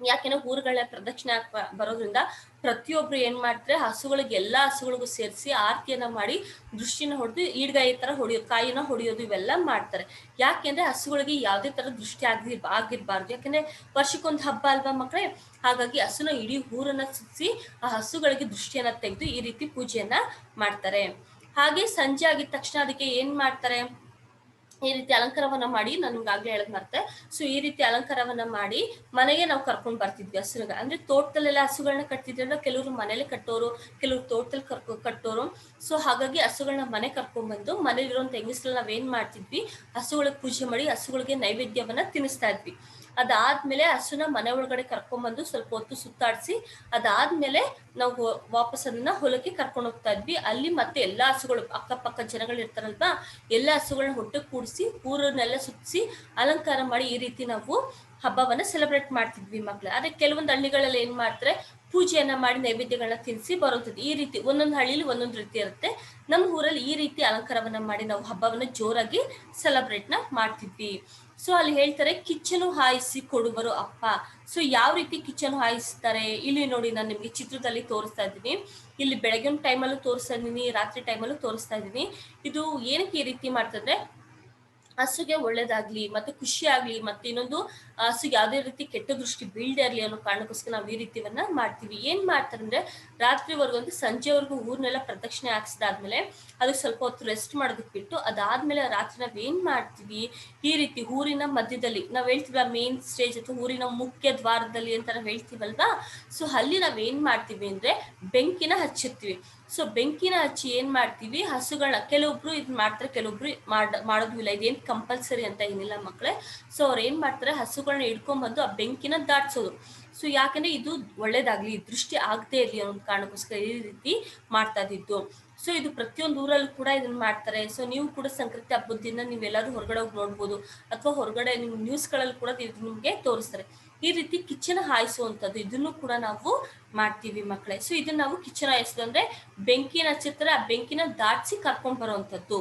ಯಾಕೆಂದ್ರೆ ಊರುಗಳ ಪ್ರದಕ್ಷಿಣೆ ಬರೋದ್ರಿಂದ ಪ್ರತಿಯೊಬ್ರು ಏನ್ ಮಾಡ್ತಾರೆ, ಹಸುಗಳಿಗೆ ಎಲ್ಲಾ ಹಸುಗಳಿಗೂ ಸೇರಿಸಿ ಆರತಿಯನ್ನ ಮಾಡಿ ದೃಷ್ಟಿನ ಹೊಡೆದು ಈಡ್ಗಾಯಿ ತರ ಹೊಡೆಯೋದು, ಕಾಯಿನ ಹೊಡೆಯೋದು, ಇವೆಲ್ಲ ಮಾಡ್ತಾರೆ. ಯಾಕೆಂದ್ರೆ ಹಸುಗಳಿಗೆ ಯಾವುದೇ ತರ ದೃಷ್ಟಿ ಆಗಿರ್ಬಾರ್ದು. ಯಾಕೆಂದ್ರೆ ವರ್ಷಕ್ಕೊಂದು ಹಬ್ಬ ಅಲ್ವಾ ಮಕ್ಕಳೇ, ಹಾಗಾಗಿ ಹಸುನ ಇಡೀ ಊರನ್ನ ಸುತ್ತಿಸಿ ಆ ಹಸುಗಳಿಗೆ ದೃಷ್ಟಿಯನ್ನ ತೆಗೆದು ಈ ರೀತಿ ಪೂಜೆಯನ್ನ ಮಾಡ್ತಾರೆ. ಹಾಗೆ ಸಂಜೆ ಆಗಿದ ತಕ್ಷಣ ಅದಕ್ಕೆ ಏನ್ ಮಾಡ್ತಾರೆ, ಈ ರೀತಿ ಅಲಂಕಾರವನ್ನ ಮಾಡಿ, ನಾನು ನಿಮ್ಗೆ ಆಗ್ಲೇ ಹೇಳಕ್ ಮತ್ತೆ. ಸೊ ಈ ರೀತಿ ಅಲಂಕಾರವನ್ನ ಮಾಡಿ ಮನೆಗೆ ನಾವು ಕರ್ಕೊಂಡ್ ಬರ್ತಿದ್ವಿ ಹಸುಗ. ಅಂದ್ರೆ ತೋಟದಲ್ಲೆಲ್ಲ ಹಸುಗಳನ್ನ ಕಟ್ತಿದ್ರಲ್ಲ, ಕೆಲವರು ಮನೇಲಿ ಕಟ್ಟೋರು, ಕೆಲವರು ತೋಟದಲ್ಲಿ ಕಟ್ಟೋರು. ಸೊ ಹಾಗಾಗಿ ಹಸುಗಳನ್ನ ಮನೆ ಕರ್ಕೊಂಡ್ ಬಂದು ಮನೇಲಿರುವಂತ ಹೆಂಗಸ್ರಲ್ಲಿ ನಾವೇನ್ ಮಾಡ್ತಿದ್ವಿ, ಹಸುಗಳಿಗೆ ಪೂಜೆ ಮಾಡಿ ಹಸುಗಳಿಗೆ ನೈವೇದ್ಯವನ್ನ ತಿನ್ನಿಸ್ತಾ ಇದ್ವಿ. ಅದಾದ್ಮೇಲೆ ಹಸುನ ಮನೆ ಒಳಗಡೆ ಕರ್ಕೊಂಡ್ಬಂದು ಸ್ವಲ್ಪ ಹೊತ್ತು ಸುತ್ತಾಡಿಸಿ ಅದಾದ್ಮೇಲೆ ನಾವು ವಾಪಸ್ ಅದನ್ನ ಹೊಲಕ್ಕೆ ಕರ್ಕೊಂಡು ಹೋಗ್ತಾ ಇದ್ವಿ. ಅಲ್ಲಿ ಮತ್ತೆ ಎಲ್ಲಾ ಹಸುಗಳು ಅಕ್ಕಪಕ್ಕ ಜನಗಳು ಇರ್ತಾರಲ್ವಾ, ಎಲ್ಲಾ ಹಸುಗಳನ್ನ ಹೊಟ್ಟೆ ಕೂಡಿಸಿ ಊರನ್ನೆಲ್ಲ ಸುತ್ತಿಸಿ ಅಲಂಕಾರ ಮಾಡಿ ಈ ರೀತಿ ನಾವು ಹಬ್ಬವನ್ನ ಸೆಲೆಬ್ರೇಟ್ ಮಾಡ್ತಿದ್ವಿ ಮಕ್ಳು. ಆದ್ರೆ ಕೆಲವೊಂದು ಹಳ್ಳಿಗಳಲ್ಲಿ ಏನ್ ಮಾಡ್ತಾರೆ, ಪೂಜೆಯನ್ನ ಮಾಡಿ ನೈವೇದ್ಯಗಳನ್ನ ತಿನ್ನಿಸಿ ಬರುತ್ತದೆ. ಈ ರೀತಿ ಒಂದೊಂದು ಹಳ್ಳಿಲಿ ಒಂದೊಂದು ರೀತಿ ಇರುತ್ತೆ. ನಮ್ಮ ಊರಲ್ಲಿ ಈ ರೀತಿ ಅಲಂಕಾರವನ್ನ ಮಾಡಿ ನಾವು ಹಬ್ಬವನ್ನ ಜೋರಾಗಿ ಸೆಲೆಬ್ರೇಟ್ ನ ಮಾಡ್ತಿದ್ವಿ. ಸೊ ಅಲ್ಲಿ ಹೇಳ್ತಾರೆ, ಕಿಚ್ಚನು ಹಾಯಿಸಿ ಕೊಡುವರು ಅಪ್ಪ. ಸೊ ಯಾವ ರೀತಿ ಕಿಚ್ಚನು ಹಾಯಿಸ್ತಾರೆ ಇಲ್ಲಿ ನೋಡಿ, ನಾನು ನಿಮ್ಗೆ ಚಿತ್ರದಲ್ಲಿ ತೋರಿಸ್ತಾ ಇದ್ದೀನಿ. ಇಲ್ಲಿ ಬೆಳಗಿನ ಟೈಮಲ್ಲೂ ತೋರಿಸ್ತಾ ಇದ್ದೀನಿ, ರಾತ್ರಿ ಟೈಮಲ್ಲೂ ತೋರಿಸ್ತಾ ಇದ್ದೀನಿ. ಇದು ಏನಕ್ಕೆ ಈ ರೀತಿ ಮಾಡ್ತಂದ್ರೆ, ಹಸುಗೆ ಒಳ್ಳೇದಾಗ್ಲಿ ಮತ್ತೆ ಖುಷಿ ಆಗ್ಲಿ, ಮತ್ತೆ ಇನ್ನೊಂದು ಹಸುಗೆ ಯಾವುದೇ ರೀತಿ ಕೆಟ್ಟ ದೃಷ್ಟಿ ಬೀಳದೆ ಇರಲಿ ಅನ್ನೋ ಕಾರಣಕ್ಕೋಸ್ಕರ ನಾವು ಈ ರೀತಿವನ್ನ ಮಾಡ್ತೀವಿ. ಏನ್ ಮಾಡ್ತಾರೆ ಅಂದ್ರೆ, ರಾತ್ರಿವರೆಗೂ ಅಂದ್ರೆ ಸಂಜೆವರೆಗೂ ಊರ್ನೆಲ್ಲ ಪ್ರದಕ್ಷಿಣೆ ಹಾಕ್ಸಿದಾದ್ಮೇಲೆ ಅದಕ್ಕೆ ಸ್ವಲ್ಪ ಹೊತ್ತು ರೆಸ್ಟ್ ಮಾಡೋದಕ್ಕೆ ಬಿಟ್ಟು ಅದಾದ್ಮೇಲೆ ರಾತ್ರಿ ನಾವ್ ಏನ್ ಮಾಡ್ತೀವಿ, ಈ ರೀತಿ ಊರಿನ ಮಧ್ಯದಲ್ಲಿ ನಾವ್ ಹೇಳ್ತೀವಿ ಮೇನ್ ಸ್ಟೇಜ್ ಅಥವಾ ಊರಿನ ಮುಖ್ಯ ದ್ವಾರದಲ್ಲಿ ಅಂತ ನಾವ್ ಹೇಳ್ತೀವಲ್ವಾ, ಸೊ ಅಲ್ಲಿ ನಾವ್ ಏನ್ ಮಾಡ್ತೀವಿ ಅಂದ್ರೆ ಬೆಂಕಿನ ಹಚ್ಚಿರ್ತೀವಿ. ಸೊ ಬೆಂಕಿನ ಹಚ್ಚಿ ಏನ್ ಮಾಡ್ತೀವಿ, ಹಸುಗಳನ್ನ ಕೆಲವೊಬ್ರು ಇದ್ ಮಾಡ್ತಾರೆ, ಕೆಲವೊಬ್ರು ಮಾಡೋದು ಇಲ್ಲ. ಇದೇನ್ ಕಂಪಲ್ಸರಿ ಅಂತ ಏನಿಲ್ಲ ಮಕ್ಳೇ. ಸೊ ಅವ್ರು ಏನ್ ಮಾಡ್ತಾರೆ, ಹಸುಗಳನ್ನ ಹಿಡ್ಕೊಂಡ್ಬಂದು ಆ ಬೆಂಕಿನ ದಾಟ್ಸೋದು. ಸೊ ಯಾಕಂದ್ರೆ ಇದು ಒಳ್ಳೇದಾಗ್ಲಿ, ದೃಷ್ಟಿ ಆಗದೆ ಇರ್ಲಿ ಅನ್ನೋ ಕಾರಣಕ್ಕೋಸ್ಕರ ಈ ರೀತಿ ಮಾಡ್ತಾ ಇದ್ದಿದ್ದು. ಸೊ ಇದು ಪ್ರತಿಯೊಂದು ಊರಲ್ಲೂ ಕೂಡ ಇದನ್ನ ಮಾಡ್ತಾರೆ. ಸೊ ನೀವು ಕೂಡ ಸಂಕ್ರಾಂತಿ ಹಬ್ಬದ ದಿನ ನೀವೆಲ್ಲರೂ ಹೊರಗಡೆ ಹೋಗಿ ನೋಡ್ಬೋದು, ಅಥವಾ ಹೊರಗಡೆ ನಿಮ್ ನ್ಯೂಸ್ಗಳಲ್ಲಿ ಕೂಡ ನಿಮ್ಗೆ ತೋರಿಸ್ತಾರೆ. ಈ ರೀತಿ ಕಿಚ್ಚನ ಹಾಯಿಸುವಂಥದ್ದು ಇದನ್ನು ಕೂಡ ನಾವು ಮಾಡ್ತೀವಿ ಮಕ್ಕಳೇ. ಸೊ ಇದನ್ನ ನಾವು ಕಿಚ್ಚನ ಹಾಯಿಸೋದು ಅಂದ್ರೆ ಬೆಂಕಿನ ಹಚ್ಚಿರ್ತಾರೆ, ಆ ಬೆಂಕಿನ ದಾಟಿಸಿ ಕರ್ಕೊಂಡ್ ಬರುವಂಥದ್ದು.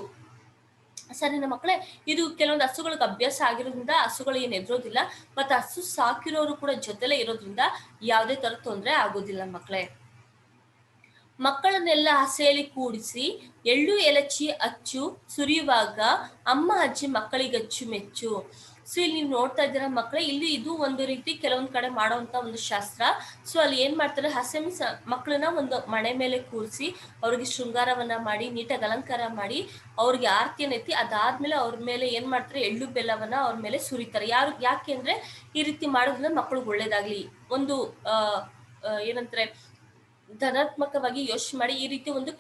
ಸರಿನಾ ಮಕ್ಕಳೇ. ಇದು ಕೆಲವೊಂದು ಹಸುಗಳಿಗೆ ಅಭ್ಯಾಸ ಆಗಿರೋದ್ರಿಂದ ಹಸುಗಳು ಏನ್ ಎದುರೋದಿಲ್ಲ, ಮತ್ತೆ ಹಸು ಸಾಕಿರೋರು ಕೂಡ ಜೊತೆಲೇ ಇರೋದ್ರಿಂದ ಯಾವುದೇ ತರ ತೊಂದರೆ ಆಗೋದಿಲ್ಲ ಮಕ್ಕಳೇ. ಮಕ್ಕಳನ್ನೆಲ್ಲ ಹಸೆಯಲ್ಲಿ ಕೂಡಿಸಿ ಎಳ್ಳು ಎಲಚಿ ಅಚ್ಚು ಸುರಿಯುವಾಗ ಅಮ್ಮ ಅಜ್ಜಿ ಮಕ್ಕಳಿಗೆ ಅಚ್ಚುಮೆಚ್ಚು. ಸೊ ಇಲ್ಲಿ ನೀವು ನೋಡ್ತಾ ಇದ್ದೀರಾ ಮಕ್ಕಳೇ, ಇಲ್ಲಿ ಇದು ಒಂದು ರೀತಿ ಕೆಲವೊಂದ್ ಕಡೆ ಮಾಡುವಂತ ಒಂದು ಶಾಸ್ತ್ರ. ಸೊ ಅಲ್ಲಿ ಏನ್ ಮಾಡ್ತಾರೆ, ಹಸೆ ಮೀನ್ಸ್ ಮಕ್ಕಳನ್ನ ಒಂದು ಮಣೆ ಮೇಲೆ ಕೂರಿಸಿ ಅವ್ರಿಗೆ ಶೃಂಗಾರವನ್ನ ಮಾಡಿ ನೀಟಾಗಿ ಅಲಂಕಾರ ಮಾಡಿ ಅವ್ರಿಗೆ ಆರತಿಯನ್ನ ಎತ್ತಿ ಅದಾದ್ಮೇಲೆ ಅವ್ರ ಮೇಲೆ ಏನ್ ಮಾಡ್ತಾರೆ, ಎಳ್ಳು ಬೆಲ್ಲವನ್ನ ಅವ್ರ ಮೇಲೆ ಸುರಿತಾರೆ. ಯಾಕೆ ಅಂದ್ರೆ ಈ ರೀತಿ ಮಾಡೋದ್ರಿಂದ ಮಕ್ಕಳಿಗೆ ಒಳ್ಳೇದಾಗ್ಲಿ, ಒಂದು ಏನಂತಾರೆ ಧನಾತ್ಮಕವಾಗಿ ಯೋಚನೆ ಮಾಡಿ ಈ ರೀತಿ ಒಂದು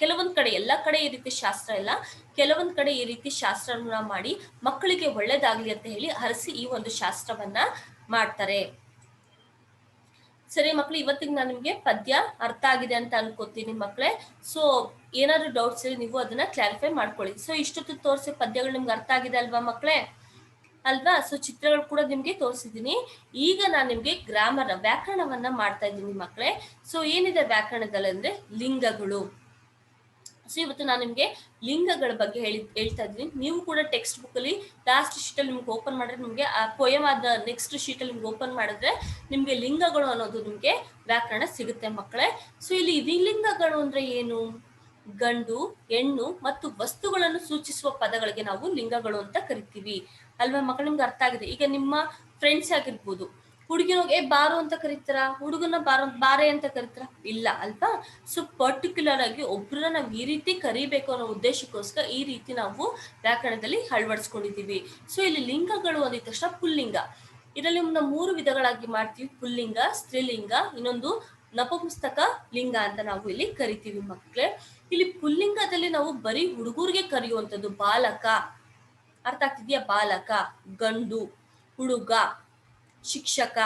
ಕೆಲವೊಂದ್ ಕಡೆ, ಎಲ್ಲಾ ಕಡೆ ಈ ರೀತಿ ಶಾಸ್ತ್ರ ಇಲ್ಲ, ಕೆಲವೊಂದ್ ಕಡೆ ಈ ರೀತಿ ಶಾಸ್ತ್ರವನ್ನ ಮಾಡಿ ಮಕ್ಕಳಿಗೆ ಒಳ್ಳೇದಾಗ್ಲಿ ಅಂತ ಹೇಳಿ ಹರಸಿ ಈ ಒಂದು ಶಾಸ್ತ್ರವನ್ನ ಮಾಡ್ತಾರೆ. ಸರಿ ಮಕ್ಳು, ಇವತ್ತಿಗೆ ನಾನು ನಿಮ್ಗೆ ಪದ್ಯ ಅರ್ಥ ಆಗಿದೆ ಅಂತ ಅನ್ಕೋತೀನಿ ಮಕ್ಳೇ. ಸೊ ಏನಾದ್ರು ಡೌಟ್ಸ್ ಇದ್ರೆ ನೀವು ಅದನ್ನ ಕ್ಲಾರಿಫೈ ಮಾಡ್ಕೊಳ್ಳಿ. ಸೊ ಇಷ್ಟೊತ್ತು ತೋರಿಸೋ ಪದ್ಯಗಳು ನಿಮ್ಗೆ ಅರ್ಥ ಆಗಿದೆ ಅಲ್ವಾ ಮಕ್ಳೇ, ಅಲ್ವಾ? ಸೊ ಚಿತ್ರಗಳು ಕೂಡ ನಿಮ್ಗೆ ತೋರಿಸಿದೀನಿ. ಈಗ ನಾನು ನಿಮ್ಗೆ ಗ್ರಾಮರ್ ವ್ಯಾಕರಣವನ್ನ ಮಾಡ್ತಾ ಇದ್ದೀನಿ ಮಕ್ಕಳೇ. ಸೊ ಏನಿದೆ ವ್ಯಾಕರಣದಲ್ಲಿ ಅಂದ್ರೆ ಲಿಂಗಗಳು. ಸೊ ಇವತ್ತು ನಾನು ನಿಮ್ಗೆ ಲಿಂಗಗಳ ಬಗ್ಗೆ ಹೇಳ್ತಾ ಇದ್ದೀನಿ. ನೀವು ಕೂಡ ಟೆಕ್ಸ್ಟ್ ಬುಕ್ ಅಲ್ಲಿ ಲಾಸ್ಟ್ ಶೀಟ್ ಅಲ್ಲಿ ನಿಮ್ಗೆ ಓಪನ್ ಮಾಡಿದ್ರೆ ನಿಮ್ಗೆ ಆ ಪೋಯಮ್ ಆದ ನೆಕ್ಸ್ಟ್ ಶೀಟ್ ಅಲ್ಲಿ ನಿಮ್ಗೆ ಓಪನ್ ಮಾಡಿದ್ರೆ ನಿಮ್ಗೆ ಲಿಂಗಗಳು ಅನ್ನೋದು ನಿಮ್ಗೆ ವ್ಯಾಕರಣ ಸಿಗುತ್ತೆ ಮಕ್ಕಳೇ. ಸೊ ಇಲ್ಲಿ ವಿಲಿಂಗಗಳು ಅಂದ್ರೆ ಏನು? ಗಂಡು, ಹೆಣ್ಣು ಮತ್ತು ವಸ್ತುಗಳನ್ನು ಸೂಚಿಸುವ ಪದಗಳಿಗೆ ನಾವು ಲಿಂಗಗಳು ಅಂತ ಕರಿತೀವಿ ಅಲ್ವಾ ಮಕ್ಕಳು? ನಿಮ್ಗೆ ಅರ್ಥ ಆಗಿದೆ. ಈಗ ನಿಮ್ಮ ಫ್ರೆಂಡ್ಸ್ ಆಗಿರ್ಬೋದು, ಹುಡುಗಿನೋಗೆ ಬಾರು ಅಂತ ಕರೀತಾರ, ಹುಡುಗನ ಬಾರೆ ಅಂತ ಕರೀತಾರ? ಇಲ್ಲ ಅಲ್ವಾ? ಸೊ ಪರ್ಟಿಕ್ಯುಲರ್ ಆಗಿ ಒಬ್ರನ್ನ ನಾವ್ ಈ ರೀತಿ ಕರಿಬೇಕು ಅನ್ನೋ ಉದ್ದೇಶಕ್ಕೋಸ್ಕರ ಈ ರೀತಿ ನಾವು ವ್ಯಾಕರಣದಲ್ಲಿ ಅಳವಡಿಸ್ಕೊಂಡಿದೀವಿ. ಸೊ ಇಲ್ಲಿ ಲಿಂಗಗಳು ಅಂದಿದ ತಕ್ಷಣ ಪುಲ್ಲಿಂಗ, ಇದರಲ್ಲಿ ನಾವು 3 ವಿಧಗಳಾಗಿ ಮಾಡ್ತೀವಿ. ಪುಲ್ಲಿಂಗ, ಸ್ತ್ರೀಲಿಂಗ, ಇನ್ನೊಂದು ನಪುಂಸಕ ಲಿಂಗ ಅಂತ ನಾವು ಇಲ್ಲಿ ಕರಿತೀವಿ ಮಕ್ಕಳೇ. ಇಲ್ಲಿ ಪುಲ್ಲಿಂಗದಲ್ಲಿ ನಾವು ಬರೀ ಹುಡುಗರಿಗೆ ಕರೆಯುವಂಥದ್ದು ಬಾಲಕ, ಅರ್ಥ ಆಗ್ತಿದ್ಯಾ? ಬಾಲಕ, ಗಂಡು, ಹುಡುಗ, ಶಿಕ್ಷಕ,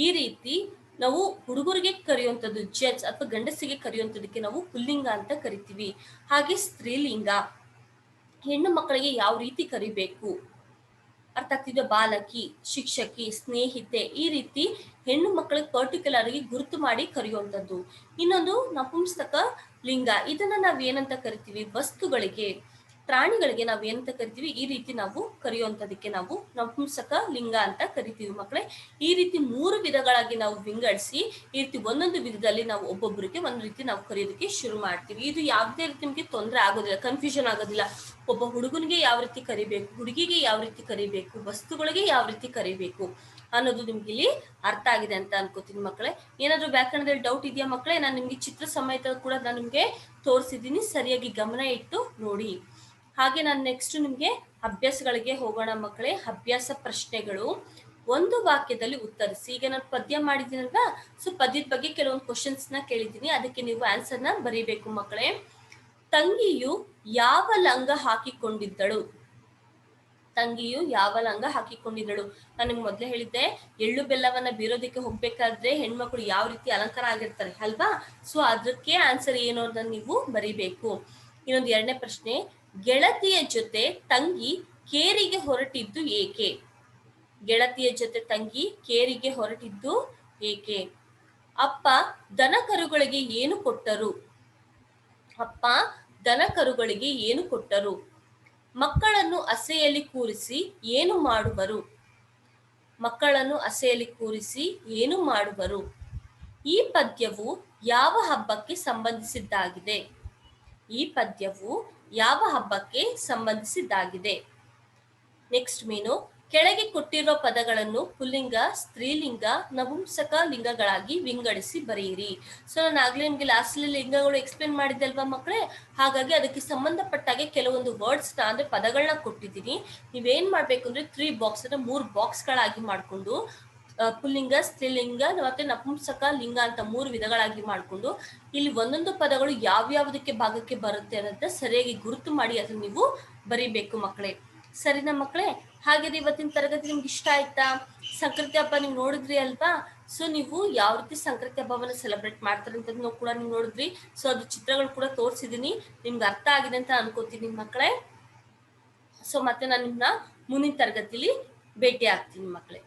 ಈ ರೀತಿ ನಾವು ಹುಡುಗರಿಗೆ ಕರೆಯುವಂಥದ್ದು ಜೆಂಟ್ಸ್ ಅಥವಾ ಗಂಡಸಿಗೆ ಕರೆಯುವಂಥದಕ್ಕೆ ನಾವು ಪುಲ್ಲಿಂಗ ಅಂತ ಕರಿತೀವಿ. ಹಾಗೆ ಸ್ತ್ರೀಲಿಂಗ, ಹೆಣ್ಣು ಮಕ್ಕಳಿಗೆ ಯಾವ ರೀತಿ ಕರಿಬೇಕು, ಅರ್ಥ ಆಗ್ತಿದ್ಯಾ? ಬಾಲಕಿ, ಶಿಕ್ಷಕಿ, ಸ್ನೇಹಿತೆ, ಈ ರೀತಿ ಹೆಣ್ಣು ಮಕ್ಕಳಿಗೆ ಪರ್ಟಿಕ್ಯುಲರ್ ಆಗಿ ಗುರುತು ಮಾಡಿ ಕರೆಯುವಂಥದ್ದು. ಇನ್ನೊಂದು ನಪುಂಸಕ ಲಿಂಗ, ಇದನ್ನ ನಾವ್ ಏನಂತ ಕರಿತೀವಿ? ವಸ್ತುಗಳಿಗೆ, ಪ್ರಾಣಿಗಳಿಗೆ ನಾವ್ ಏನಂತ ಕರಿತೀವಿ? ಈ ರೀತಿ ನಾವು ಕರೆಯುವಂಥದಕ್ಕೆ ನಾವು ನಪುಂಸಕ ಲಿಂಗ ಅಂತ ಕರಿತೀವಿ ಮಕ್ಕಳೇ. ಈ ರೀತಿ 3 ವಿಧಗಳಾಗಿ ನಾವು ವಿಂಗಡಿಸಿ ಈ ರೀತಿ ಒಂದೊಂದು ವಿಧದಲ್ಲಿ ನಾವು ಒಬ್ಬೊಬ್ಬರಿಗೆ ಒಂದ್ ರೀತಿ ನಾವು ಕರೆಯೋದಕ್ಕೆ ಶುರು ಮಾಡ್ತೀವಿ. ಇದು ಯಾವುದೇ ರೀತಿ ನಿಮ್ಗೆ ತೊಂದರೆ ಆಗೋದಿಲ್ಲ, ಕನ್ಫ್ಯೂಷನ್ ಆಗೋದಿಲ್ಲ. ಒಬ್ಬ ಹುಡುಗನಿಗೆ ಯಾವ ರೀತಿ ಕರಿಬೇಕು, ಹುಡುಗಿಗೆ ಯಾವ ರೀತಿ ಕರಿಬೇಕು, ವಸ್ತುಗಳಿಗೆ ಯಾವ ರೀತಿ ಕರಿಬೇಕು ಅನ್ನೋದು ನಿಮ್ಗೆ ಇಲ್ಲಿ ಅರ್ಥ ಆಗಿದೆ ಅಂತ ಅನ್ಕೋತೀನಿ ಮಕ್ಕಳೇ. ಏನಾದ್ರು ವ್ಯಾಕರಣದಲ್ಲಿ ಡೌಟ್ ಇದೆಯಾ ಮಕ್ಕಳೇ? ನಾನು ನಿಮ್ಗೆ ಚಿತ್ರ ಸಮೇತ ಕೂಡ ನಾನು ನಿಮ್ಗೆ ತೋರಿಸಿದ್ದೀನಿ, ಸರಿಯಾಗಿ ಗಮನ ಇಟ್ಟು ನೋಡಿ. ಹಾಗೆ ನಾನು ನೆಕ್ಸ್ಟ್ ನಿಮ್ಗೆ ಅಭ್ಯಾಸಗಳಿಗೆ ಹೋಗೋಣ ಮಕ್ಕಳೇ. ಅಭ್ಯಾಸ ಪ್ರಶ್ನೆಗಳು. ಒಂದು ವಾಕ್ಯದಲ್ಲಿ ಉತ್ತರಿಸಿ. ಈಗ ನಾನು ಪದ್ಯ ಮಾಡಿದ್ದೀನಲ್ವಾ, ಸೊ ಪದ್ಯದ ಬಗ್ಗೆ ಕೆಲವೊಂದು ಕ್ವಶನ್ಸ್ ನ ಕೇಳಿದ್ದೀನಿ, ಅದಕ್ಕೆ ನೀವು ಆನ್ಸರ್ ನ ಬರೀಬೇಕು ಮಕ್ಕಳೇ. ತಂಗಿಯು ಯಾವ ಲಂಗ ಹಾಕಿಕೊಂಡಿದ್ದಳು? ತಂಗಿಯು ಯಾವ ಲಂಗ ಹಾಕಿಕೊಂಡಿದ್ದಳು. ನಾನು ನಿಮ್ಗೆ ಮೊದಲೇ ಹೇಳಿದ್ದೆ, ಎಳ್ಳು ಬೆಲ್ಲವನ್ನ ಬೀರೋದಕ್ಕೆ ಹೋಗ್ಬೇಕಾದ್ರೆ ಹೆಣ್ಮಕ್ಳು ಯಾವ ರೀತಿ ಅಲಂಕಾರ ಆಗಿರ್ತಾರೆ ಅಲ್ವಾ. ಸೊ ಅದಕ್ಕೆ ಆನ್ಸರ್ ಏನು ಅಂತ ನೀವು ಬರಿಬೇಕು. ಇನ್ನೊಂದು ಎರಡನೇ ಪ್ರಶ್ನೆ, ಗೆಳತಿಯ ಜೊತೆ ತಂಗಿ ಕೇರಿಗೆ ಹೊರಟಿದ್ದು ಏಕೆ? ಗೆಳತಿಯ ಜೊತೆ ತಂಗಿ ಕೇರಿಗೆ ಹೊರಟಿದ್ದು ಏಕೆ? ಅಪ್ಪ ದನ ಕರುಗಳಿಗೆ ಏನು ಕೊಟ್ಟರು? ಅಪ್ಪ ದನ ಕರುಗಳಿಗೆ ಏನು ಕೊಟ್ಟರು? ಮಕ್ಕಳನ್ನು ಹಸೆಯಲ್ಲಿ ಕೂರಿಸಿ ಏನು ಮಾಡುವರು? ಮಕ್ಕಳನ್ನು ಹಸೆಯಲ್ಲಿ ಕೂರಿಸಿ ಏನು ಮಾಡುವರು? ಈ ಪದ್ಯವು ಯಾವ ಹಬ್ಬಕ್ಕೆ ಸಂಬಂಧಿಸಿದ್ದಾಗಿದೆ? ಈ ಪದ್ಯವು ಯಾವ ಹಬ್ಬಕ್ಕೆ ಸಂಬಂಧಿಸಿದ್ದಾಗಿದೆ? ನೆಕ್ಸ್ಟ್ ಮೀನು, ಕೆಳಗೆ ಕೊಟ್ಟಿರುವ ಪದಗಳನ್ನು ಪುಲ್ಲಿಂಗ, ಸ್ತ್ರೀಲಿಂಗ, ನಪುಂಸಕ ಲಿಂಗಗಳಾಗಿ ವಿಂಗಡಿಸಿ ಬರೆಯಿರಿ. ಸೊ ನಾನು ಆಗ್ಲೇ ನಿಮ್ಗೆ ಲಾಸ್ಟಲ್ಲಿ ಲಿಂಗಗಳು ಎಕ್ಸ್ಪ್ಲೇನ್ ಮಾಡಿದ್ದೆ ಅಲ್ವಾ ಮಕ್ಕಳೇ. ಹಾಗಾಗಿ ಅದಕ್ಕೆ ಸಂಬಂಧಪಟ್ಟಾಗೆ ಕೆಲವೊಂದು ವರ್ಡ್ಸ್ನ ಅಂದ್ರೆ ಪದಗಳನ್ನ ಕೊಟ್ಟಿದ್ದೀನಿ. ನೀವೇನ್ ಮಾಡ್ಬೇಕು ಅಂದ್ರೆ 3 ಬಾಕ್ಸ್ ಅಂದ್ರೆ 3 ಬಾಕ್ಸ್ಗಳಾಗಿ ಮಾಡ್ಕೊಂಡು ಪುಲ್ಲಿಂಗ, ಸ್ತ್ರೀಲಿಂಗ ಮತ್ತೆ ನಪುಂಸಕ ಲಿಂಗ ಅಂತ 3 ವಿಧಗಳಾಗಿ ಮಾಡ್ಕೊಂಡು ಇಲ್ಲಿ ಒಂದೊಂದು ಪದಗಳು ಯಾವ್ಯಾವುದಕ್ಕೆ ಭಾಗಕ್ಕೆ ಬರುತ್ತೆ ಅನ್ನೋದನ್ನ ಸರಿಯಾಗಿ ಗುರುತು ಮಾಡಿ ಅದನ್ನ ನೀವು ಬರಿಬೇಕು ಮಕ್ಕಳೇ. ಸರಿನಾ ಮಕ್ಕಳೇ? ಹಾಗೆ ಇವತ್ತಿನ ತರಗತಿ ನಿಮ್ಗೆ ಇಷ್ಟ ಆಯ್ತಾ? ಸಂಕ್ರಾಂತಿ ಹಬ್ಬ ನೀವು ನೋಡಿದ್ರಿ ಅಲ್ವಾ. ಸೊ ನೀವು ಯಾವ ರೀತಿ ಸಂಕ್ರಾಂತಿ ಹಬ್ಬವನ್ನ ಸೆಲೆಬ್ರೇಟ್ ಮಾಡ್ತಾರೆ ಅಂತ ಕೂಡ ನೀವು ನೋಡಿದ್ರಿ. ಸೊ ಅದು ಚಿತ್ರಗಳು ಕೂಡ ತೋರಿಸಿದೀನಿ, ನಿಮ್ಗೆ ಅರ್ಥ ಆಗಿದೆ ಅಂತ ಅನ್ಕೋತೀನಿ ಮಕ್ಕಳೇ. ಸೊ ಮತ್ತೆ ನಾನು ನಿಮ್ಮನ್ನ ಮುಂದಿನ ತರಗತಿಲಿ ಭೇಟಿ ಆಗ್ತೀನಿ ಮಕ್ಕಳೇ.